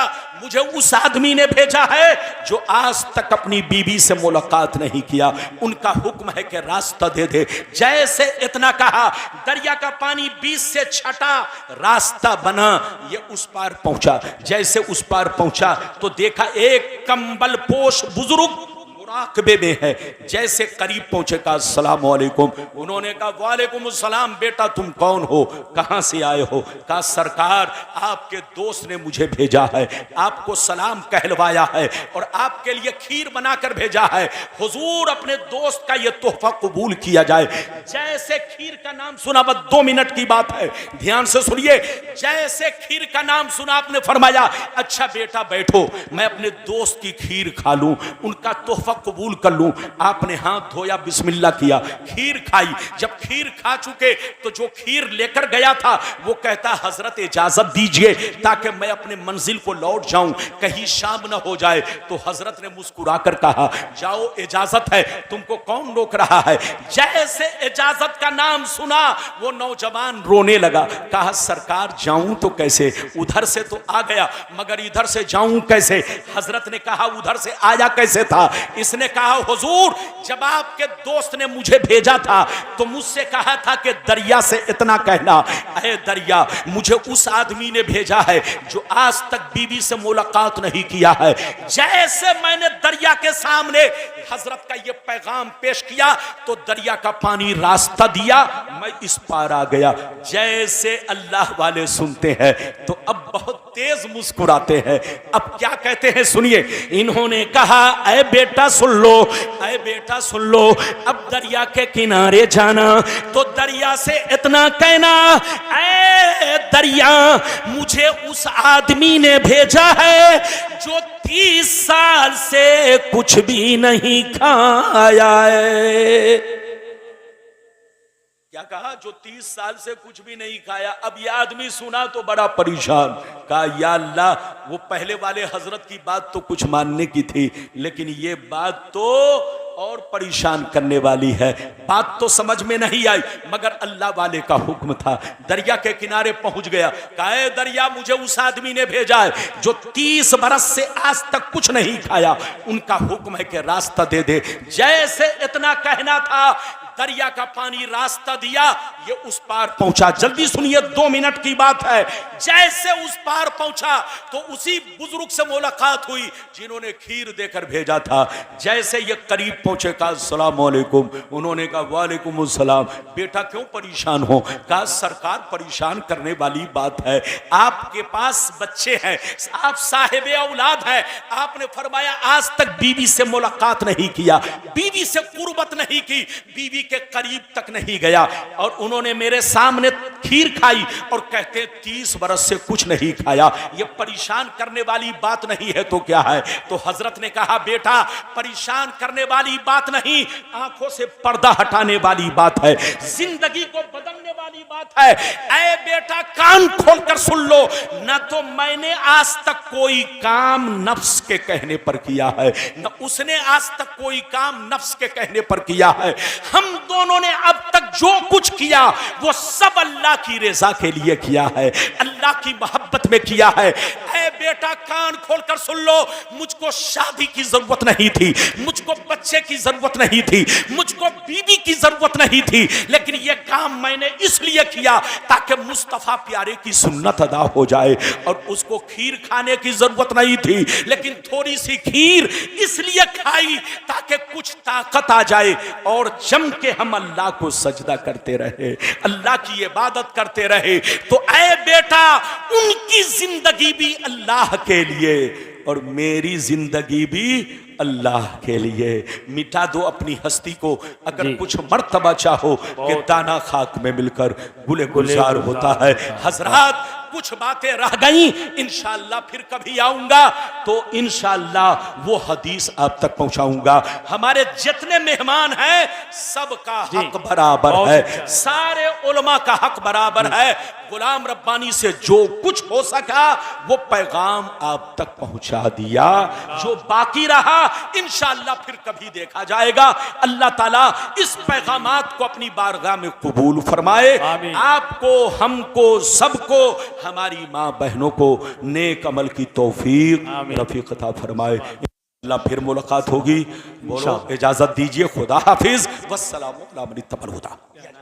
मुझे उस आदमी ने भेजा है जो आज तक अपनी बीवी से मुलाकात नहीं किया, उनका हुक्म है कि रास्ता दे दे। जैसे इतना कहा दरिया का पानी बीच से छटा, रास्ता बना, ये उस पार पहुंचा। जैसे उस पार पहुंचा तो देखा एक कंबल पोश बुजुर्ग मुराकबे में है। जैसे करीब पहुंचे कहा अस्सलाम वालेकुम, उन्होंने कहा वालेकुम अस्सलाम, बेटा तुम कौन हो, कहां से आए हो? कहा सरकार आपके दोस्त ने मुझे भेजा है, आपको सलाम कहलवाया है और आपके लिए खीर बनाकर भेजा है, हुजूर अपने दोस्त का यह तोहफा कबूल किया जाए। जैसे खीर का नाम सुना, बस 2 मिनट की बात है, ध्यान से सुनिए। जैसे खीर का नाम सुना आपने फरमाया अच्छा बेटा बैठो, मैं अपने दोस्त की खीर खा लूं, उनका तोहफा कबूल कर लूं। आपने हाथ धोया, बिस्मिल्लाह किया, खीर खाई। जब खीर खा चुके तो जो खीर लेकर गया था वो कहता हजरत इजाजत दीजिए ताकि मैं अपने मंजिल को लौट जाऊं, कहीं शाम ना हो जाए। तो हजरत ने मुस्कुराकर कहा जाओ इजाजत है, तुमको कौन रोक रहा है? जैसे इजाजत का नाम सुना वो नौजवान रोने लगा, कहा सरकार जाऊं तो कैसे, उधर से तो आ गया मगर इधर से जाऊं कैसे? हजरत ने कहा उधर से आया कैसे था? इसने कहा हुजूर जब आपके दोस्त ने मुझे भेजा था तो मुझसे कहा था कि दरिया से इतना कहना, ऐ दरिया मुझे उस आदमी ने भेजा है जो आज तक बीवी से मुलाकात नहीं किया है। जैसे मैंने दरिया के सामने हजरत का ये पैगाम पेश किया तो दरिया का पानी रास्ता दिया, मैं इस पार आ गया। जैसे अल्लाह वाले सुनते हैं तो अब बहुत तेज मुस्कुराते हैं। अब क्या कहते हैं सुनिए, इन्होंने कहा ऐ बेटा सुन लो, ऐ बेटा सुन लो, अब दरिया के किनारे जाना तो दरिया से इतना कहना, ऐ दरिया मुझे उस आदमी ने भेजा है जो 30 साल से कुछ भी नहीं खाया है। क्या कहा? जो 30 साल से कुछ भी नहीं खाया। अब यह आदमी सुना तो बड़ा परेशान, कहा या अल्लाह वो पहले वाले हजरत की बात तो कुछ मानने की थी, लेकिन ये बात तो और परेशान करने वाली है। बात तो समझ में नहीं आई मगर अल्लाह वाले का हुक्म था। दरिया के किनारे पहुंच गया, कहा दरिया मुझे उस आदमी ने भेजा है जो 30 बरस से आज तक कुछ नहीं खाया, उनका हुक्म है कि रास्ता दे दे। जैसे इतना कहना था दरिया का पानी रास्ता दिया, ये उस पार पहुंचा। जल्दी सुनिए 2 मिनट की बात है। जैसे उस पार पहुंचा तो उसी बुजुर्ग से मुलाकात हुई जिन्होंने खीर देकर भेजा था। जैसे ये करीब पहुंचे कहा अस्सलाम वालेकुम, उन्होंने कहा वालेकुम अस्सलाम, बेटा क्यों परेशान हो? कहा सरकार परेशान करने वाली बात है, आपके पास बच्चे हैं, आप साहिब औलाद हैं, आपने फरमाया आज तक बीवी से मुलाकात नहीं किया, बीवी से कुर्बत नहीं की, बीवी के करीब तक नहीं गया, और उन्होंने मेरे सामने खीर खाई और कहते 30 बरस से कुछ नहीं खाया। ये परेशान करने वाली बात नहीं है तो क्या है? तो हजरत ने कहा बेटा परेशान करने वाली बात नहीं, आंखों से पर्दा हटाने वाली बात है, जिंदगी को बदलने वाली बात है। ऐ बेटा कान खोलकर सुन लो, न तो मैंने आज तक कोई काम नफ्स के कहने पर किया है, न उसने आज तक कोई काम नफ्स के कहने पर किया है। हम दोनों ने अब तक जो कुछ किया वो सब अल्लाह की रज़ा के लिए किया है, अल्लाह की मोहब्बत में किया है। ऐ बेटा कान खोलकर सुन लो, मुझको शादी की जरूरत नहीं थी, मुझको बच्चे की जरूरत नहीं थी, मुझको बीवी की जरूरत नहीं थी, लेकिन यह काम मैंने इसलिए किया ताकि मुस्तफा प्यारे की सुन्नत अदा हो जाए। और उसको खीर खाने की जरूरत नहीं थी, लेकिन थोड़ी सी खीर इसलिए खाई ताकि कुछ ताकत आ जाए और जम के हम अल्लाह को सजदा करते रहे, अल्लाह की इबादत करते रहे। तो ऐ बेटा, उनकी जिंदगी भी अल्लाह के लिए और मेरी जिंदगी भी अल्लाह के लिए। मिटा दो अपनी हस्ती को, अगर कुछ मर्तबा चाहो कि दाना खाक में मिलकर गुले गुलजार होता है। हजरात, कुछ बातें रह गई, इंशाअल्लाह फिर कभी आऊंगा तो इंशाअल्लाह वो हदीस आप तक पहुंचाऊंगा। हमारे जितने मेहमान हैं सबका हक बराबर है, सारे उलमा का हक बराबर है। गुलाम रब्बानी से जो कुछ हो सका वो पैगाम आप तक पहुंचा दिया, जो बाकी रहा इंशाअल्लाह फिर कभी देखा जाएगा। अल्लाह ताला इस पैगामात को अपनी बारगाह में कबूल फरमाए। आपको, हमको, सबको, हमारी माँ बहनों को नेक अमल की तौफीक रफीक अता फरमाए। अल्लाह फिर मुलाकात होगी। बोलो, इजाजत दीजिए, खुदा हाफिज, वस्सलामु अलैकुम।